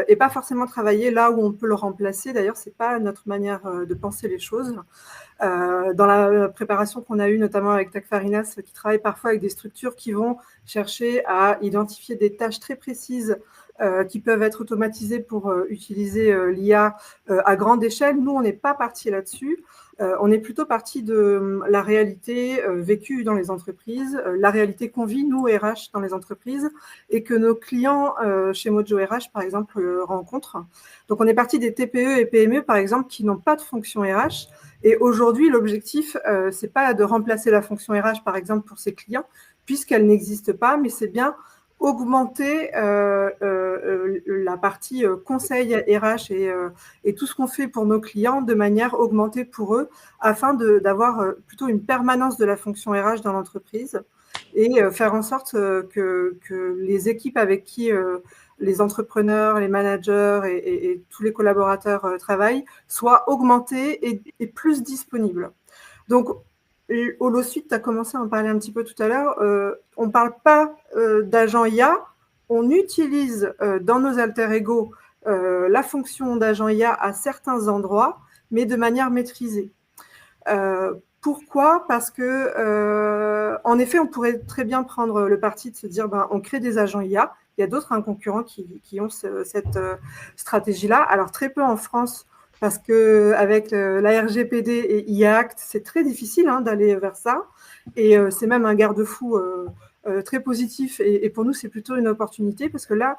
et pas forcément travailler là où on peut le remplacer. D'ailleurs, c'est pas notre manière de penser les choses. Dans la préparation qu'on a eue, notamment avec TAC Farinas, qui travaille parfois avec des structures qui vont chercher à identifier des tâches très précises qui peuvent être automatisées pour utiliser l'IA à grande échelle. Nous, on n'est pas parti là-dessus. On est plutôt parti de la réalité vécue dans les entreprises, la réalité qu'on vit, nous, RH, dans les entreprises, et que nos clients chez Mojo RH, par exemple, rencontrent. Donc, on est parti des TPE et PME, par exemple, qui n'ont pas de fonction RH. Et aujourd'hui, l'objectif, c'est pas de remplacer la fonction RH, par exemple, pour ces clients, puisqu'elle n'existe pas, mais c'est bien augmenter la partie conseil RH et tout ce qu'on fait pour nos clients de manière augmentée pour eux, afin d'avoir plutôt une permanence de la fonction RH dans l'entreprise et faire en sorte que les équipes avec qui les entrepreneurs, les managers et tous les collaborateurs travaillent soient augmentés et plus disponibles. Donc, HoloSuite, tu as commencé à en parler un petit peu tout à l'heure. On ne parle pas d'agent IA, on utilise dans nos alter ego la fonction d'agent IA à certains endroits, mais de manière maîtrisée. Pourquoi? Parce que, en effet, on pourrait très bien prendre le parti de se dire on crée des agents IA. Il y a d'autres concurrents qui ont cette stratégie-là. Alors, très peu en France, parce qu'avec la RGPD et IA Act, c'est très difficile d'aller vers ça. Et c'est même un garde-fou très positif. Et pour nous, c'est plutôt une opportunité, parce que là,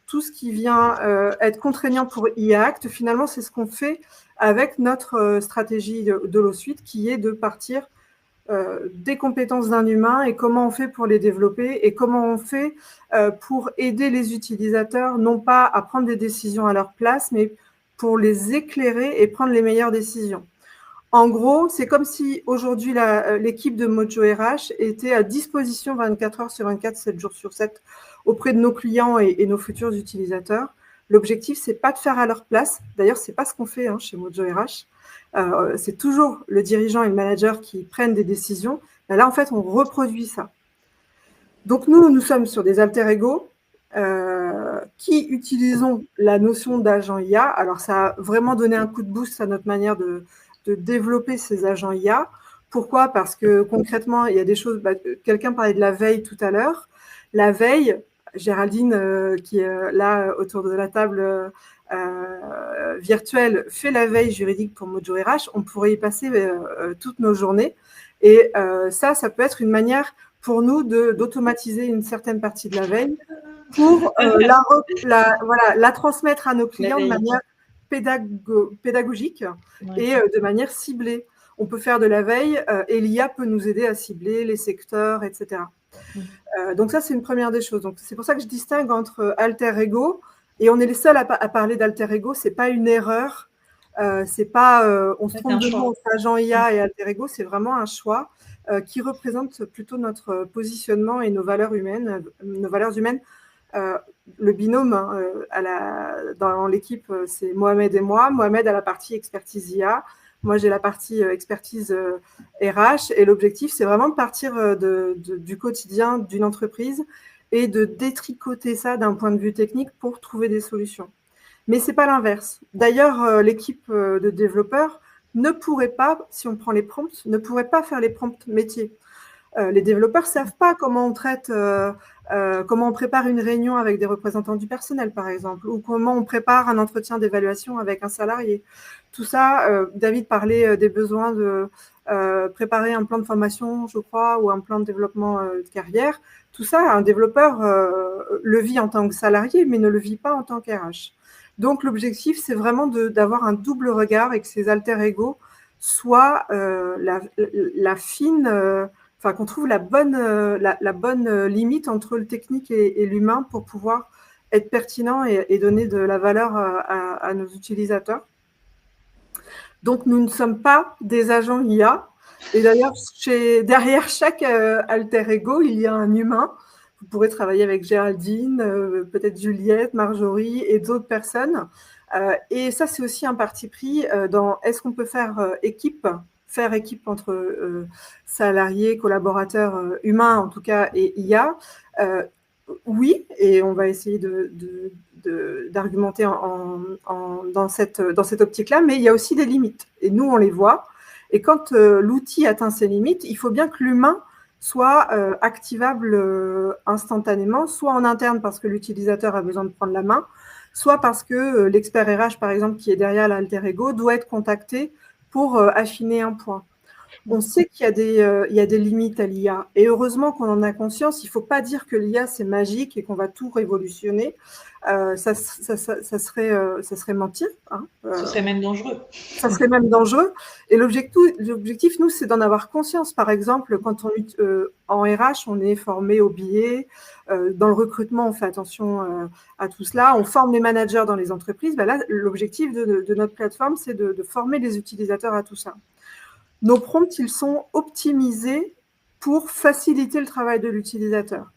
tout ce qui vient être contraignant pour IA Act, finalement, c'est ce qu'on fait avec notre stratégie d'HoloSuite, qui est de partir des compétences d'un humain et comment on fait pour les développer et comment on fait pour aider les utilisateurs, non pas à prendre des décisions à leur place, mais pour les éclairer et prendre les meilleures décisions. En gros, c'est comme si aujourd'hui l'équipe de Mojo RH était à disposition 24 heures sur 24, 7 jours sur 7 auprès de nos clients et nos futurs utilisateurs. L'objectif, c'est pas de faire à leur place. D'ailleurs, c'est pas ce qu'on fait chez Mojo RH. C'est toujours le dirigeant et le manager qui prennent des décisions. Mais là, en fait, on reproduit ça. Donc, nous sommes sur des alter ego qui utilisons la notion d'agent IA. Alors, ça a vraiment donné un coup de boost à notre manière de développer ces agents IA. Pourquoi? Parce que concrètement, il y a des choses... quelqu'un parlait de la veille tout à l'heure. La veille, Géraldine, qui est là autour de la table virtuelle, fait la veille juridique pour Mojo RH. On pourrait y passer toutes nos journées. Et ça peut être une manière pour nous d'automatiser une certaine partie de la veille pour la transmettre à nos clients de manière pédagogique et de manière ciblée. On peut faire de la veille et l'IA peut nous aider à cibler les secteurs, etc. Donc ça, c'est une première des choses. Donc c'est pour ça que je distingue entre alter ego, et on est les seuls à parler d'alter ego. C'est pas une erreur, c'est pas on se trompe de mot entre agent IA et alter ego. C'est vraiment un choix qui représente plutôt notre positionnement et nos valeurs humaines. Le binôme dans l'équipe, c'est Mohamed et moi. Mohamed a la partie expertise IA. Moi, j'ai la partie expertise RH. Et l'objectif, c'est vraiment de partir du quotidien d'une entreprise et de détricoter ça d'un point de vue technique pour trouver des solutions. Mais ce n'est pas l'inverse. D'ailleurs, l'équipe de développeurs ne pourrait pas, si on prend les prompts, ne pourrait pas faire les prompts métiers. Les développeurs ne savent pas comment on traite, comment on prépare une réunion avec des représentants du personnel, par exemple, ou comment on prépare un entretien d'évaluation avec un salarié. Tout ça, David parlait des besoins de préparer un plan de formation, je crois, ou un plan de développement de carrière. Tout ça, un développeur le vit en tant que salarié, mais ne le vit pas en tant qu'RH. Donc, l'objectif, c'est vraiment d'avoir un double regard et que ces alter-ego soient la fine, enfin, qu'on trouve la bonne limite entre le technique et l'humain pour pouvoir être pertinent et donner de la valeur à nos utilisateurs. Donc, nous ne sommes pas des agents IA. Et d'ailleurs, derrière chaque alter-ego, il y a un humain. Vous pourrez travailler avec Géraldine, peut-être Juliette, Marjorie et d'autres personnes. Et ça, c'est aussi un parti pris dans est-ce qu'on peut faire équipe entre salariés, collaborateurs humains en tout cas et IA. Oui, et on va essayer d'argumenter dans cette optique-là, mais il y a aussi des limites. Et nous, on les voit. Et quand l'outil atteint ses limites, il faut bien que l'humain soit activable instantanément, soit en interne parce que l'utilisateur a besoin de prendre la main, soit parce que l'expert RH, par exemple, qui est derrière l'alter-ego, doit être contacté pour affiner un point. On sait qu'il y a des limites à l'IA. Et heureusement qu'on en a conscience. Il ne faut pas dire que l'IA, c'est magique et qu'on va tout révolutionner. Ça serait mentir. Hein. Ce serait même dangereux. Ça serait même dangereux. Et l'objectif, nous, c'est d'en avoir conscience. Par exemple, quand en RH, on est formé au biais. Dans le recrutement, on fait attention à tout cela. On forme les managers dans les entreprises. Ben là, l'objectif de notre plateforme, c'est de former les utilisateurs à tout ça. Nos prompts, ils sont optimisés pour faciliter le travail de l'utilisateur.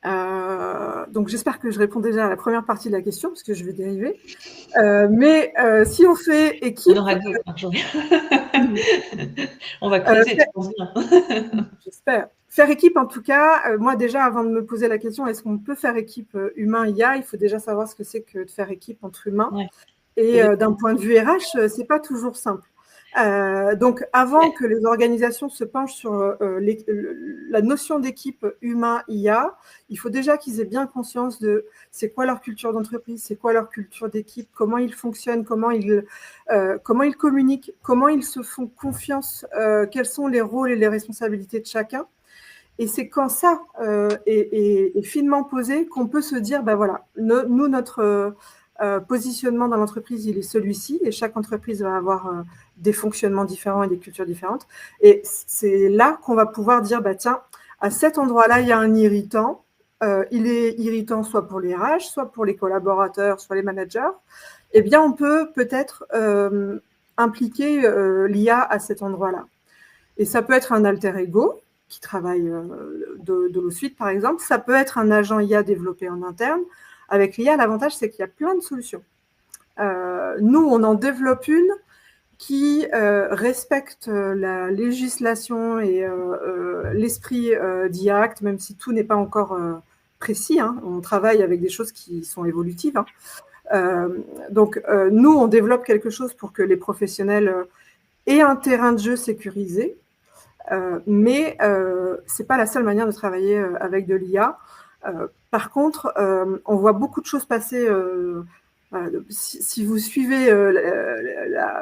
Donc, j'espère que je réponds déjà à la première partie de la question, parce que je vais dériver. Mais si on fait équipe… On aura deux, on va creuser, tu penses bien. J'espère. Faire équipe, en tout cas, moi déjà, avant de me poser la question, est-ce qu'on peut faire équipe humain-IA, il faut déjà savoir ce que c'est que de faire équipe entre humains. Ouais. Et d'un point de vue RH, c'est pas toujours simple. Donc, avant que les organisations se penchent sur la notion d'équipe humain-IA, il faut déjà qu'ils aient bien conscience de c'est quoi leur culture d'entreprise, c'est quoi leur culture d'équipe, comment ils fonctionnent, comment ils communiquent, comment ils se font confiance, quels sont les rôles et les responsabilités de chacun. Et c'est quand ça est finement posé qu'on peut se dire, ben voilà, nous, notre… positionnement dans l'entreprise, il est celui-ci, et chaque entreprise va avoir des fonctionnements différents et des cultures différentes. Et c'est là qu'on va pouvoir dire, bah, tiens, à cet endroit-là, il y a un irritant. Il est irritant soit pour les RH, soit pour les collaborateurs, soit les managers. Eh bien, on peut peut-être impliquer l'IA à cet endroit-là. Et ça peut être un alter-ego qui travaille de l'O-Suite, par exemple. Ça peut être un agent IA développé en interne. Avec l'IA, l'avantage, c'est qu'il y a plein de solutions. Nous, on en développe une qui respecte la législation et l'esprit d'IA Act, même si tout n'est pas encore précis. Hein. On travaille avec des choses qui sont évolutives. Hein. Donc, nous, on développe quelque chose pour que les professionnels aient un terrain de jeu sécurisé. Mais ce n'est pas la seule manière de travailler avec de l'IA. Par contre, on voit beaucoup de choses passer. Si vous suivez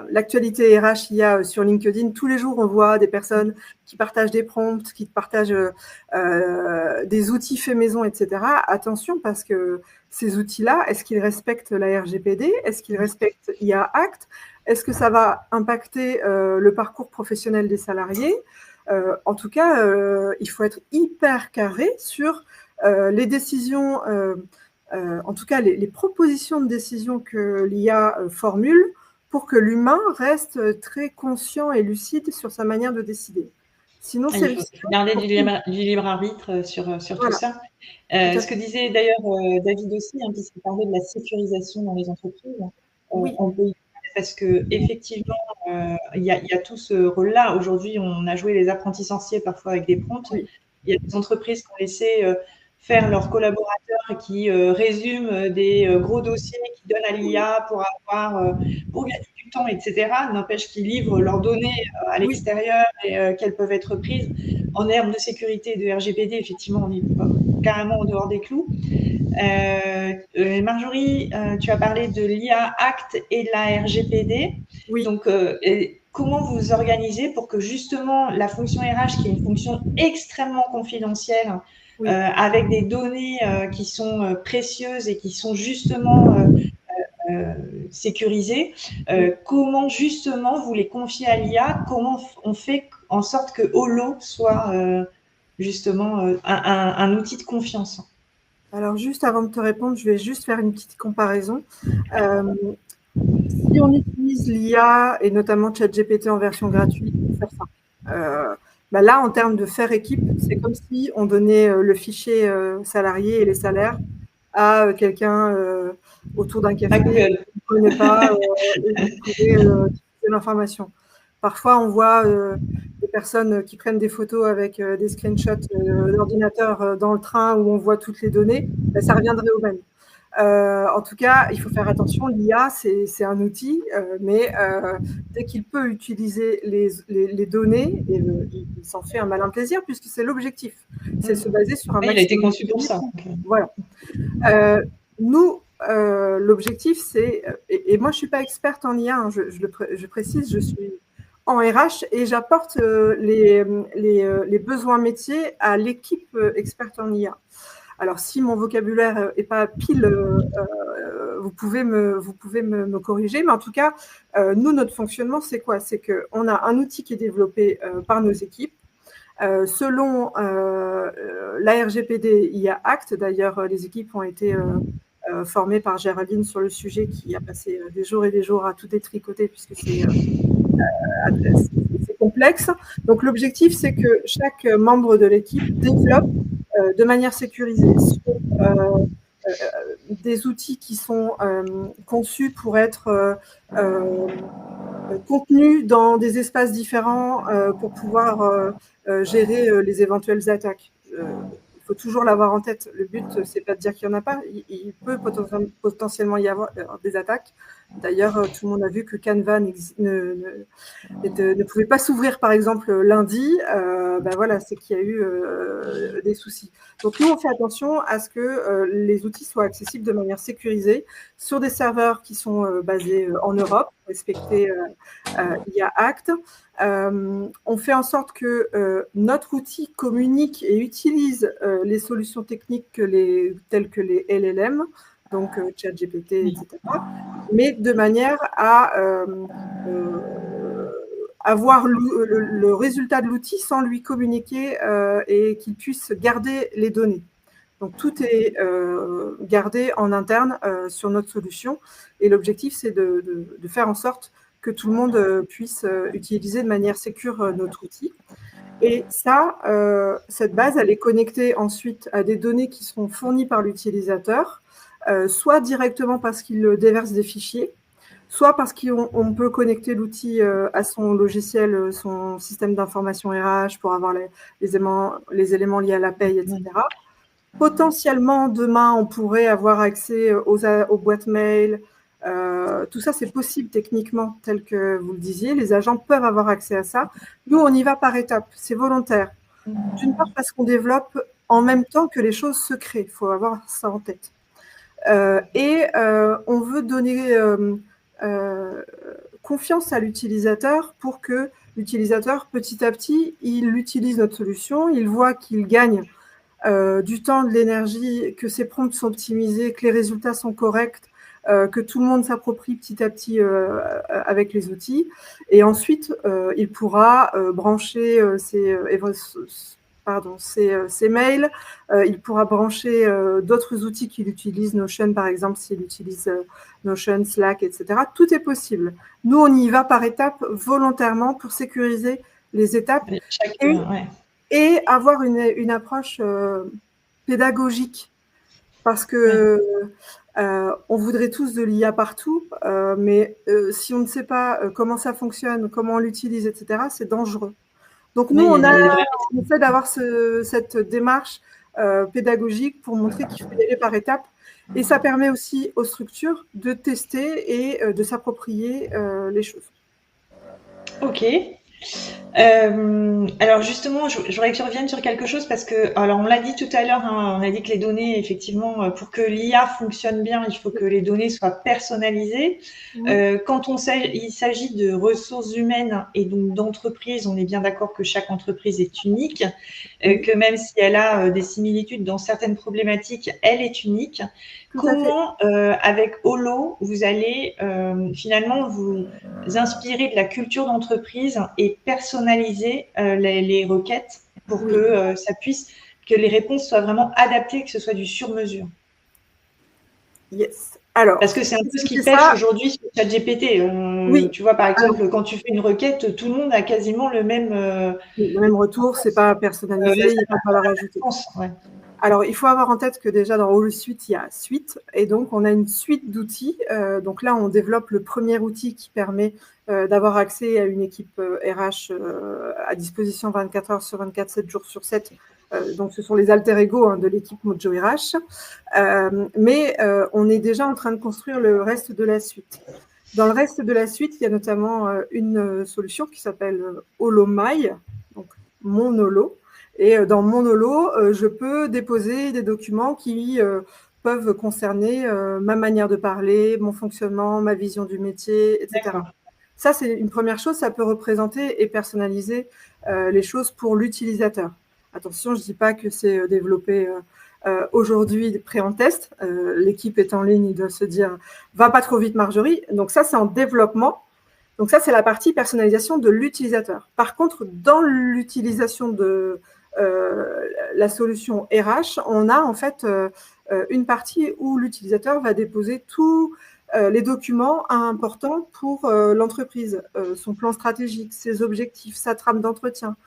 l'actualité RH IA sur LinkedIn, tous les jours, on voit des personnes qui partagent des prompts, qui partagent des outils faits maison, etc. Attention, parce que ces outils-là, est-ce qu'ils respectent la RGPD? Est-ce qu'ils respectent IA Act? Est-ce que ça va impacter le parcours professionnel des salariés? En tout cas, il faut être hyper carré sur les décisions, en tout cas les propositions de décision que l'IA formule pour que l'humain reste très conscient et lucide sur sa manière de décider. Sinon, il faut garder du libre arbitre sur voilà. Tout ça. Ce que disait d'ailleurs David aussi, hein, puisqu'il parlait de la sécurisation dans les entreprises, oui. On peut y parce qu'effectivement, il y a tout ce rôle-là. Aujourd'hui, on a joué les apprentis sorciers parfois avec des prompts. Oui. Il y a des entreprises qui ont laissé faire leurs collaborateurs qui résument des gros dossiers, qui donnent à l'IA pour gagner du temps, etc. N'empêche qu'ils livrent leurs données à l'extérieur et qu'elles peuvent être prises. en termes de sécurité et de RGPD, effectivement, on est carrément en dehors des clous. Marjorie, tu as parlé de l'IA Act et de la RGPD. Oui. Donc, comment vous organisez pour que justement la fonction RH, qui est une fonction extrêmement confidentielle, Oui. avec des données qui sont précieuses et qui sont justement sécurisées, comment justement vous les confiez à l'IA? Comment on fait en sorte que Holo soit justement un outil de confiance? Alors, juste avant de te répondre, je vais juste faire une petite comparaison. Si on utilise l'IA et notamment ChatGPT en version gratuite pour faire ça, là, en termes de faire équipe, c'est comme si on donnait le fichier salarié et les salaires à quelqu'un autour d'un café qui ne connaît pas et qui pourrait diffuser l'information. Parfois, on voit des personnes qui prennent des photos avec des screenshots d'ordinateur dans le train où on voit toutes les données. Ça reviendrait au même. En tout cas, il faut faire attention. L'IA, c'est un outil, mais dès qu'il peut utiliser les données, il s'en fait un malin plaisir puisque c'est l'objectif. C'est se baser sur un maximum. Il a été conçu pour ça. Voilà. Nous, l'objectif, c'est, et moi, je ne suis pas experte en IA, hein, je précise, je suis en RH et j'apporte les besoins métiers à l'équipe experte en IA. Alors, si mon vocabulaire n'est pas pile, vous pouvez me corriger, mais en tout cas, nous, notre fonctionnement, c'est quoi? C'est qu'on a un outil qui est développé par nos équipes. Selon la RGPD IA Act, d'ailleurs, les équipes ont été formées par Géraldine sur le sujet, qui a passé des jours et des jours à tout détricoter puisque c'est complexe. Donc, l'objectif, c'est que chaque membre de l'équipe développe de manière sécurisée sur des outils qui sont conçus pour être contenus dans des espaces différents pour pouvoir gérer les éventuelles attaques. Il faut toujours l'avoir en tête. Le but, c'est pas de dire qu'il n'y en a pas. Il peut potentiellement y avoir des attaques. D'ailleurs, tout le monde a vu que Canva ne pouvait pas s'ouvrir, par exemple, lundi. Voilà, c'est qu'il y a eu des soucis. Donc, nous, on fait attention à ce que les outils soient accessibles de manière sécurisée sur des serveurs qui sont basés en Europe, respecter IA Act. On fait en sorte que notre outil communique et utilise les solutions techniques telles que les LLM, donc ChatGPT, etc., mais de manière à avoir le résultat de l'outil sans lui communiquer et qu'il puisse garder les données. Donc, tout est gardé en interne sur notre solution et l'objectif, c'est de faire en sorte que tout le monde puisse utiliser de manière sécure notre outil. Et ça, cette base, elle est connectée ensuite à des données qui sont fournies par l'utilisateur, soit directement parce qu'il déverse des fichiers, soit parce qu'on peut connecter l'outil à son logiciel, son système d'information RH pour avoir les éléments liés à la paye, etc. Potentiellement, demain, on pourrait avoir accès aux boîtes mail. Tout ça, c'est possible techniquement, tel que vous le disiez. Les agents peuvent avoir accès à ça. Nous, on y va par étapes. C'est volontaire. D'une part, parce qu'on développe en même temps que les choses se créent. Il faut avoir ça en tête. On veut donner confiance à l'utilisateur pour que l'utilisateur, petit à petit, il utilise notre solution, il voit qu'il gagne du temps, de l'énergie, que ses prompts sont optimisés, que les résultats sont corrects, que tout le monde s'approprie petit à petit avec les outils. Et ensuite, il pourra brancher ses mails, il pourra brancher d'autres outils qu'il utilise, Notion par exemple, s'il utilise Notion, Slack, etc. Tout est possible. Nous, on y va par étapes volontairement pour sécuriser les étapes et avoir une approche pédagogique. Parce que on voudrait tous de l'IA partout, mais si on ne sait pas comment ça fonctionne, comment on l'utilise, etc., c'est dangereux. Donc, nous, on essaie d'avoir cette démarche pédagogique pour montrer qu'il faut y aller par étapes. Et ça permet aussi aux structures de tester et de s'approprier les choses. Ok. Alors justement, je voudrais que tu reviennes sur quelque chose parce que, alors on l'a dit tout à l'heure, hein, on a dit que les données, effectivement, pour que l'IA fonctionne bien, il faut que les données soient personnalisées. Quand il s'agit de ressources humaines et donc d'entreprises, on est bien d'accord que chaque entreprise est unique, que même si elle a des similitudes dans certaines problématiques, elle est unique. Comment, avec Holo, vous allez finalement vous inspirer de la culture d'entreprise et personnaliser les requêtes pour que ça puisse, que les réponses soient vraiment adaptées, que ce soit du sur-mesure? Yes. Alors, parce que c'est un peu ce qui pêche aujourd'hui sur ChatGPT. Oui. Tu vois, par exemple, quand tu fais une requête, tout le monde a quasiment le même retour, c'est pas personnalisé, il n'y a pas de valeur ajoutée. Ouais. Alors, il faut avoir en tête que déjà dans HoloSuite, il y a Suite, et donc on a une suite d'outils. Donc là, on développe le premier outil qui permet d'avoir accès à une équipe RH à disposition 24 heures sur 24, 7 jours sur 7. Donc, ce sont les alter ego de l'équipe Mojo RH. Mais on est déjà en train de construire le reste de la suite. Dans le reste de la suite, il y a notamment une solution qui s'appelle HoloMy, donc mon Holo. Et dans mon Holo, je peux déposer des documents qui peuvent concerner ma manière de parler, mon fonctionnement, ma vision du métier, etc. Ça, c'est une première chose, ça peut représenter et personnaliser les choses pour l'utilisateur. Attention, je ne dis pas que c'est développé aujourd'hui prêt en test. L'équipe est en ligne, il doit se dire « va pas trop vite Marjorie ». Donc ça, c'est en développement. Donc ça, c'est la partie personnalisation de l'utilisateur. Par contre, dans l'utilisation de la solution RH, on a en fait une partie où l'utilisateur va déposer tous les documents importants pour l'entreprise, son plan stratégique, ses objectifs, sa trame d'entretien,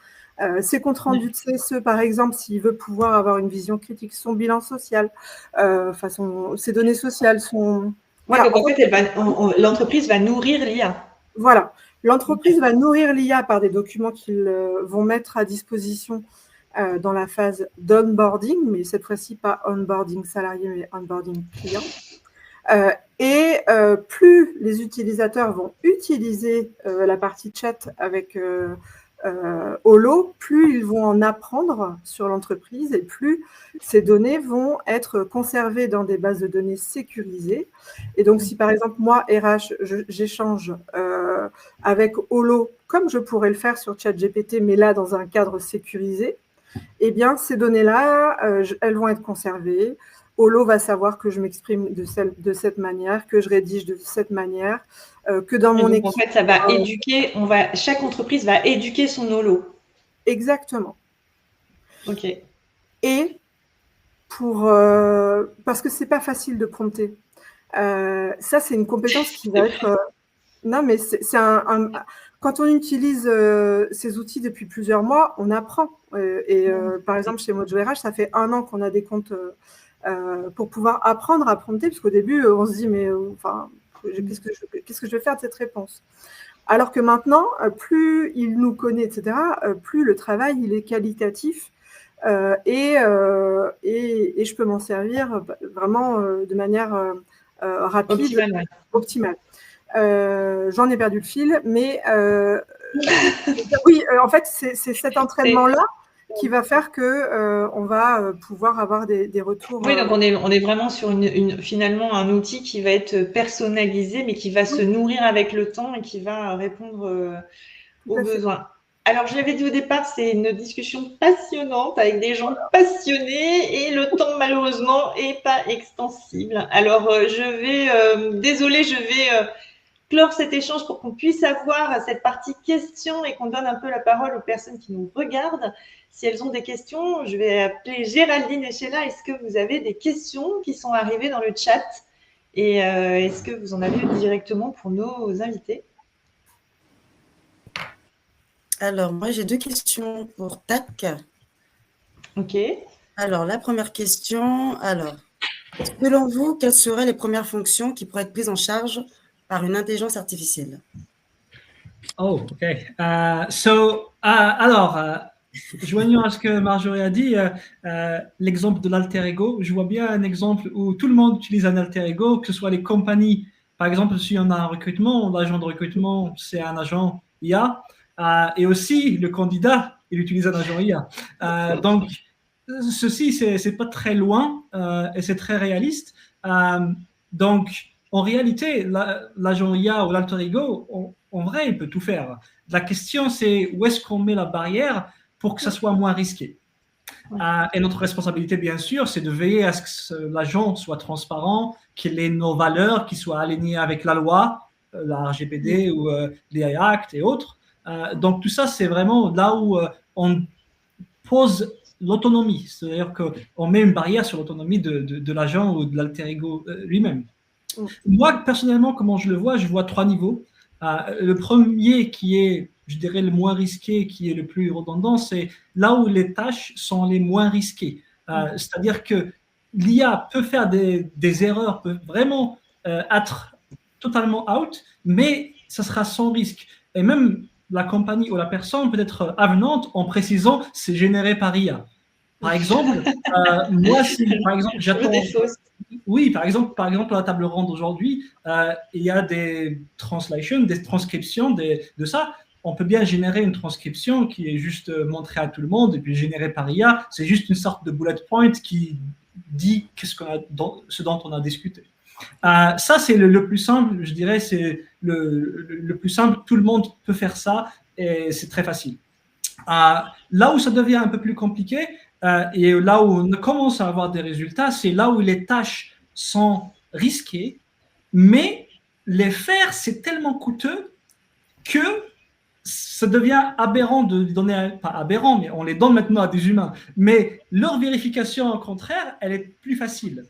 ses comptes rendus de CSE, par exemple, s'il veut pouvoir avoir une vision critique, son bilan social, ses données sociales, son… Voilà, donc en fait, l'entreprise va nourrir l'IA. Voilà, l'entreprise va nourrir l'IA par des documents qu'ils vont mettre à disposition dans la phase d'onboarding, mais cette fois-ci pas onboarding salarié, mais onboarding client. Et plus les utilisateurs vont utiliser la partie chat avec Holo, plus ils vont en apprendre sur l'entreprise et plus ces données vont être conservées dans des bases de données sécurisées. Et donc, si par exemple, moi, RH, j'échange avec Holo, comme je pourrais le faire sur ChatGPT, mais là, dans un cadre sécurisé, eh bien, ces données-là, elles vont être conservées. Holo va savoir que je m'exprime de cette manière, que je rédige de cette manière, que dans mon équipe… En fait, ça va éduquer, chaque entreprise va éduquer son Holo. Exactement. OK. Et parce que c'est pas facile de prompter. Ça, c'est une compétence qui va être… non, mais c'est quand on utilise ces outils depuis plusieurs mois, on apprend. Par exemple, chez Mojo RH, ça fait 1 an qu'on a des comptes pour pouvoir apprendre à prompter, parce qu'au début, on se dit, mais qu'est-ce que je vais faire de cette réponse? Alors que maintenant, plus il nous connaît, etc., plus le travail il est qualitatif et je peux m'en servir vraiment de manière rapide, optimale. J'en ai perdu le fil, mais oui, en fait, c'est cet entraînement-là qui va faire qu'on va pouvoir avoir des retours. Oui, donc on est vraiment sur finalement un outil qui va être personnalisé, mais qui va se nourrir avec le temps et qui va répondre aux besoins. Alors, je l'avais dit au départ, c'est une discussion passionnante avec des gens passionnés et le temps, malheureusement, n'est pas extensible. Alors, désolée, je vais clore cet échange pour qu'on puisse avoir cette partie questions et qu'on donne un peu la parole aux personnes qui nous regardent. Si elles ont des questions, je vais appeler Géraldine et Sheila. Est-ce que vous avez des questions qui sont arrivées dans le chat? Et est-ce que vous en avez directement pour nos invités? Alors, moi, j'ai 2 questions pour TAC. OK. Alors, la première question, selon vous, quelles seraient les premières fonctions qui pourraient être prises en charge par une intelligence artificielle? Oh, OK. Joignant à ce que Marjorie a dit, l'exemple de l'alter ego, je vois bien un exemple où tout le monde utilise un alter ego, que ce soit les compagnies. Par exemple, si on a un recrutement, l'agent de recrutement, c'est un agent IA. et aussi le candidat, il utilise un agent IA. Donc, ceci, c'est pas très loin et c'est très réaliste. Donc, en réalité, l'agent IA ou l'alter ego, en vrai, il peut tout faire. La question, c'est où est-ce qu'on met la barrière pour que ça soit moins risqué. Et notre responsabilité, bien sûr, c'est de veiller à ce que l'agent soit transparent, qu'il ait nos valeurs, qu'il soit aligné avec la loi, la RGPD ou l'AI Act et autres. Donc, tout ça, c'est vraiment là où on pose l'autonomie. C'est-à-dire qu'on met une barrière sur l'autonomie de l'agent ou de l'alter ego lui-même. Moi, personnellement, comment je le vois, je vois 3 niveaux. Le premier qui est, je dirais, le moins risqué, qui est le plus redondant, c'est là où les tâches sont les moins risquées. C'est-à-dire que l'IA peut faire des erreurs, peut vraiment être totalement out, mais ça sera sans risque. Et même la compagnie ou la personne peut être avenante en précisant c'est généré par IA. Par exemple, moi, si par exemple j'attends. Oui, par exemple, à la table ronde aujourd'hui, il y a des translations, des transcriptions de ça. On peut bien générer une transcription qui est juste montrée à tout le monde et puis générée par IA. C'est juste une sorte de bullet point qui dit ce dont on a discuté. Ça, c'est le plus simple, je dirais, c'est le plus simple. Tout le monde peut faire ça et c'est très facile. Là où ça devient un peu plus compliqué, et là où on commence à avoir des résultats, c'est là où les tâches sont risquées, mais les faire, c'est tellement coûteux que ça devient aberrant de donner, pas aberrant, mais on les donne maintenant à des humains. Mais leur vérification, au contraire, elle est plus facile.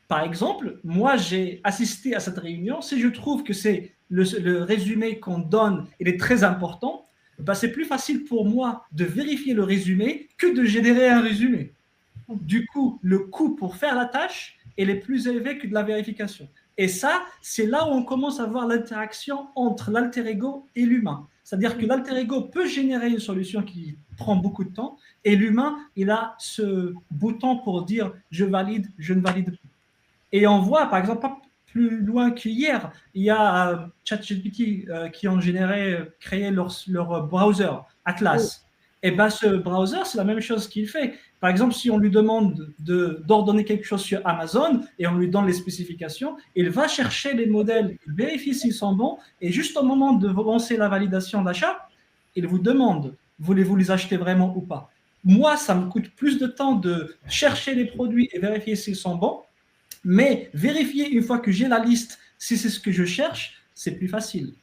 Par exemple, moi, j'ai assisté à cette réunion. Si je trouve que c'est le résumé qu'on donne, il est très important, ben c'est plus facile pour moi de vérifier le résumé que de générer un résumé. Du coup, le coût pour faire la tâche, il est plus élevé que de la vérification. Et ça, c'est là où on commence à voir l'interaction entre l'alter ego et l'humain. C'est-à-dire que l'alter ego peut générer une solution qui prend beaucoup de temps et l'humain, il a ce bouton pour dire « je valide, je ne valide pas ». Et on voit, par exemple, pas plus loin qu'hier, il y a ChatGPT qui ont créé leur browser, Atlas. Et bien, ce browser, c'est la même chose qu'il fait. Par exemple, si on lui demande d'ordonner quelque chose sur Amazon et on lui donne les spécifications, il va chercher les modèles, il vérifie s'ils sont bons, et juste au moment de lancer la validation d'achat, il vous demande, voulez-vous les acheter vraiment ou pas? Moi, ça me coûte plus de temps de chercher les produits et vérifier s'ils sont bons, mais vérifier une fois que j'ai la liste, si c'est ce que je cherche, c'est plus facile.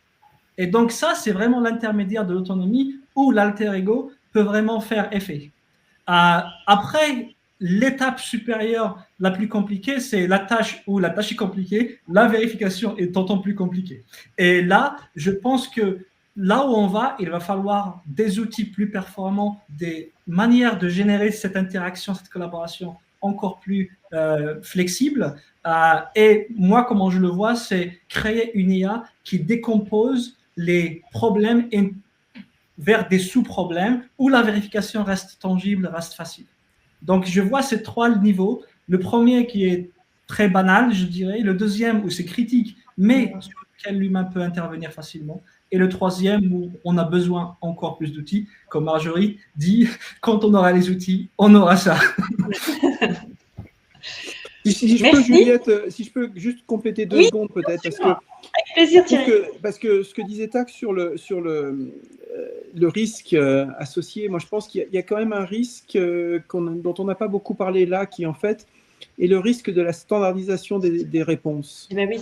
Et donc ça, c'est vraiment l'intermédiaire de l'autonomie où l'alter ego peut vraiment faire effet. Après, l'étape supérieure la plus compliquée, c'est la tâche où la tâche est compliquée, la vérification est d'autant plus compliquée. Et là, je pense que là où on va, il va falloir des outils plus performants, des manières de générer cette interaction, cette collaboration encore plus flexible. Et moi, comment je le vois, c'est créer une IA qui décompose les problèmes vers des sous-problèmes où la vérification reste tangible, reste facile. Donc, je vois ces 3 niveaux. Le premier qui est très banal, je dirais. Le deuxième où c'est critique, mais sur lequel l'humain peut intervenir facilement. Et le troisième où on a besoin encore plus d'outils. Comme Marjorie dit, quand on aura les outils, on aura ça. Si je peux, Juliette, si je peux juste compléter 2 secondes peut-être, parce que, avec plaisir, Thierry. Parce que ce que disait Tac sur le risque associé, moi je pense qu'il y a quand même un risque dont on n'a pas beaucoup parlé là, qui en fait est le risque de la standardisation des réponses. Eh bien oui.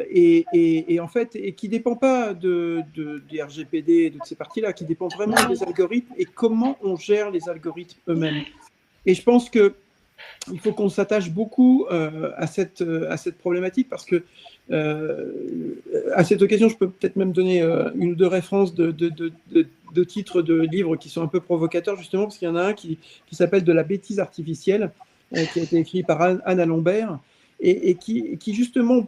Et en fait, et qui ne dépend pas des RGPD, de ces parties-là, qui dépend vraiment des algorithmes et comment on gère les algorithmes eux-mêmes. Et je pense que il faut qu'on s'attache beaucoup à cette problématique parce que à cette occasion, je peux peut-être même donner 1 ou 2 références de titres de livres qui sont un peu provocateurs justement parce qu'il y en a un qui s'appelle « De la bêtise artificielle » qui a été écrit par Anna Lombert et qui justement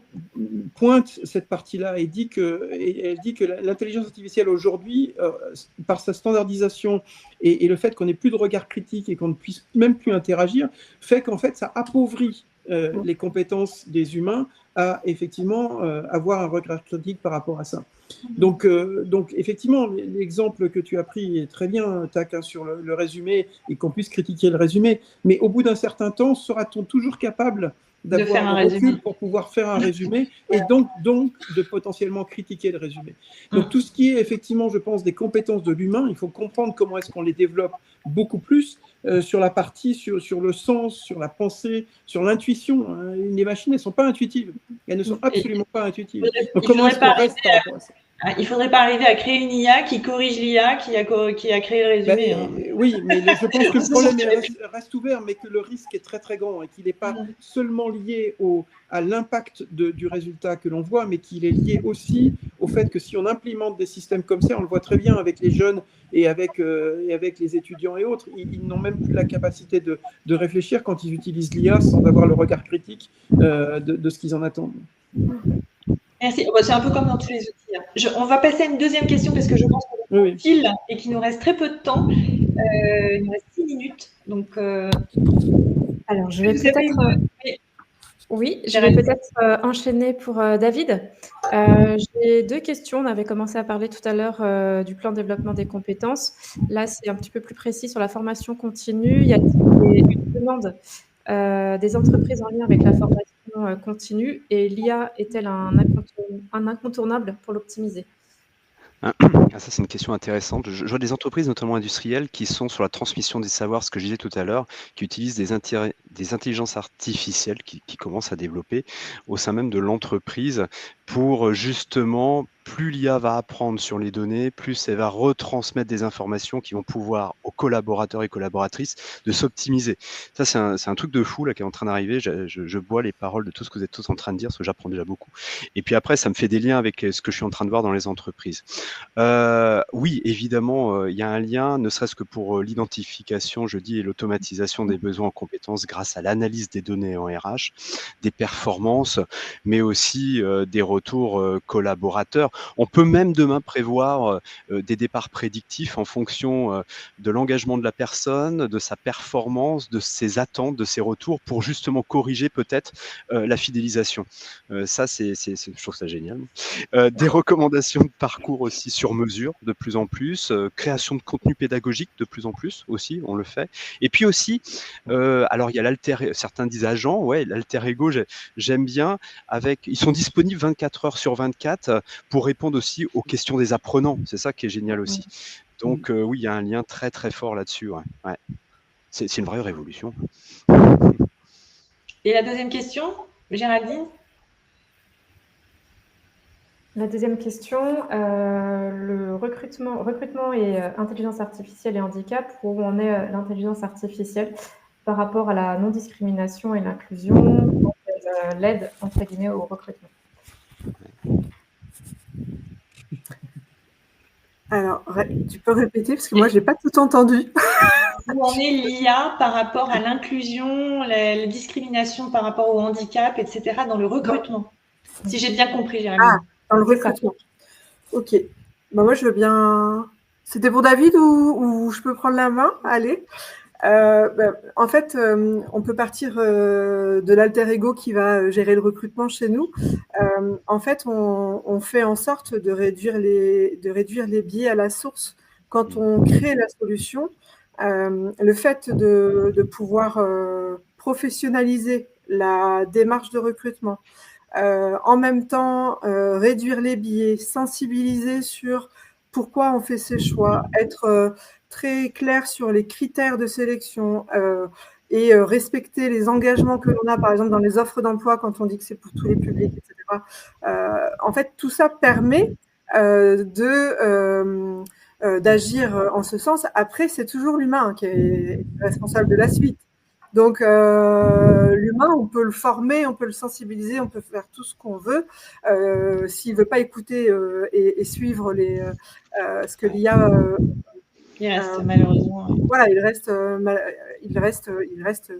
pointe cette partie-là et elle dit que l'intelligence artificielle aujourd'hui, par sa standardisation et le fait qu'on n'ait plus de regard critique et qu'on ne puisse même plus interagir, fait qu'en fait ça appauvrit les compétences des humains à effectivement avoir un regard critique par rapport à ça. Donc effectivement, l'exemple que tu as pris est très bien, Tac, sur le résumé, et qu'on puisse critiquer le résumé, mais au bout d'un certain temps, sera-t-on toujours capable d'avoir un recul pour pouvoir faire un résumé et donc de potentiellement critiquer le résumé. Donc tout ce qui est effectivement, je pense, des compétences de l'humain, il faut comprendre comment est-ce qu'on les développe beaucoup plus sur la partie, sur le sens, sur la pensée, sur l'intuition. Hein. Les machines, elles ne sont pas intuitives. Elles ne sont absolument pas intuitives. Donc comment est-ce qu'on reste par rapport à ça ? Il ne faudrait pas arriver à créer une IA qui corrige l'IA qui a créé le résumé. Oui, mais je pense que le problème reste ouvert, mais que le risque est très très grand et qu'il n'est pas seulement lié à l'impact du résultat que l'on voit, mais qu'il est lié aussi au fait que si on implémente des systèmes comme ça, on le voit très bien avec les jeunes et avec les étudiants et autres, ils n'ont même plus la capacité de réfléchir quand ils utilisent l'IA sans avoir le regard critique de ce qu'ils en attendent. Merci. C'est un peu comme dans tous les outils. On va passer à une deuxième question parce que je pense qu'on est utile et qu'il nous reste très peu de temps. Il nous reste 6 minutes. Donc, alors, je vais peut-être enchaîner pour David. J'ai 2 questions. On avait commencé à parler tout à l'heure du plan de développement des compétences. Là, c'est un petit peu plus précis sur la formation continue. Y a-t-il une demande des entreprises en lien avec la formation continue et l'IA est-elle un incontournable pour l'optimiser ? Ça, c'est une question intéressante. Je vois des entreprises, notamment industrielles, qui sont sur la transmission des savoirs, ce que je disais tout à l'heure, qui utilisent des intelligences artificielles qui commencent à développer au sein même de l'entreprise pour justement, plus l'IA va apprendre sur les données, plus elle va retransmettre des informations qui vont pouvoir aux collaborateurs et collaboratrices de s'optimiser. Ça, c'est un truc de fou là qui est en train d'arriver. Je bois les paroles de tout ce que vous êtes tous en train de dire, parce que j'apprends déjà beaucoup. Et puis après, ça me fait des liens avec ce que je suis en train de voir dans les entreprises. Oui, évidemment, il y a un lien, ne serait-ce que pour l'identification, je dis, et l'automatisation des besoins en compétences grâce à l'analyse des données en RH, des performances, mais aussi des retours collaborateurs. On peut même demain prévoir des départs prédictifs en fonction de l'engagement de la personne, de sa performance, de ses attentes, de ses retours, pour justement corriger peut-être la fidélisation. Ça, je trouve ça génial. Des recommandations de parcours aussi sur mesure, de plus en plus, création de contenu pédagogique de plus en plus aussi, on le fait. Et puis aussi, alors il y a certains disent agents, l'alter ego, j'aime bien, ils sont disponibles 24 heures sur 24 pour répondre aussi aux questions des apprenants. C'est ça qui est génial aussi. Donc oui, il y a un lien très très fort là-dessus. Ouais. C'est une vraie révolution. Et la deuxième question, Géraldine ? La deuxième question, le recrutement et intelligence artificielle et handicap, où en est l'intelligence artificielle par rapport à la non-discrimination et l'inclusion, l'aide entre guillemets au recrutement. Alors, tu peux répéter parce que moi, je n'ai pas tout entendu. Où en est l'IA par rapport à l'inclusion, la discrimination par rapport au handicap, etc. dans le recrutement ? Si j'ai bien compris, Jérémy. Ah, dans le recrutement. Ok. Moi, je veux bien... C'était pour David ou je peux prendre la main ? Allez. En fait, on peut partir de l'alter ego qui va gérer le recrutement chez nous. En fait, on fait en sorte de réduire les biais à la source. Quand on crée la solution, le fait de pouvoir professionnaliser la démarche de recrutement, en même temps réduire les biais, sensibiliser sur pourquoi on fait ces choix, être très clair sur les critères de sélection et respecter les engagements que l'on a, par exemple, dans les offres d'emploi, quand on dit que c'est pour tous les publics, etc. En fait, tout ça permet d'agir en ce sens. Après, c'est toujours l'humain qui est responsable de la suite. Donc, l'humain, on peut le former, on peut le sensibiliser, on peut faire tout ce qu'on veut. S'il ne veut pas écouter et suivre ce que l'IA Il reste malheureusement. Voilà, il reste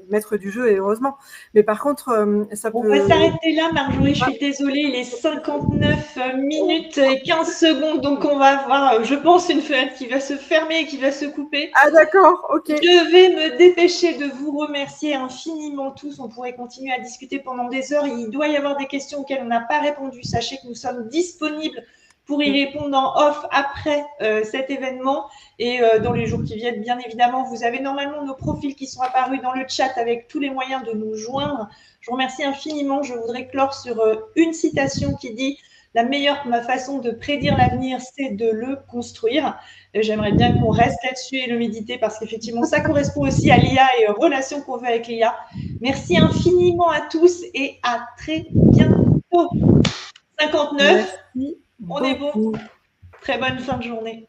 maître du jeu, et heureusement. Mais par contre, ça peut… On va s'arrêter là, Marjorie, je suis désolée, il est 59 minutes et 15 secondes, donc on va avoir, je pense, une fenêtre qui va se fermer et qui va se couper. Ah d'accord, ok. Je vais me dépêcher de vous remercier infiniment tous. On pourrait continuer à discuter pendant des heures. Il doit y avoir des questions auxquelles on n'a pas répondu. Sachez que nous sommes disponibles pour y répondre en off après cet événement et dans les jours qui viennent, bien évidemment. Vous avez normalement nos profils qui sont apparus dans le chat avec tous les moyens de nous joindre. Je vous remercie infiniment. Je voudrais clore sur une citation qui dit « La meilleure façon de prédire l'avenir, c'est de le construire ». J'aimerais bien qu'on reste là-dessus et le méditer parce qu'effectivement, ça correspond aussi à l'IA et aux relations qu'on veut avec l'IA. Merci infiniment à tous et à très bientôt. 59. Merci On est bon. beaucoup. Très bonne fin de journée.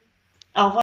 Au revoir.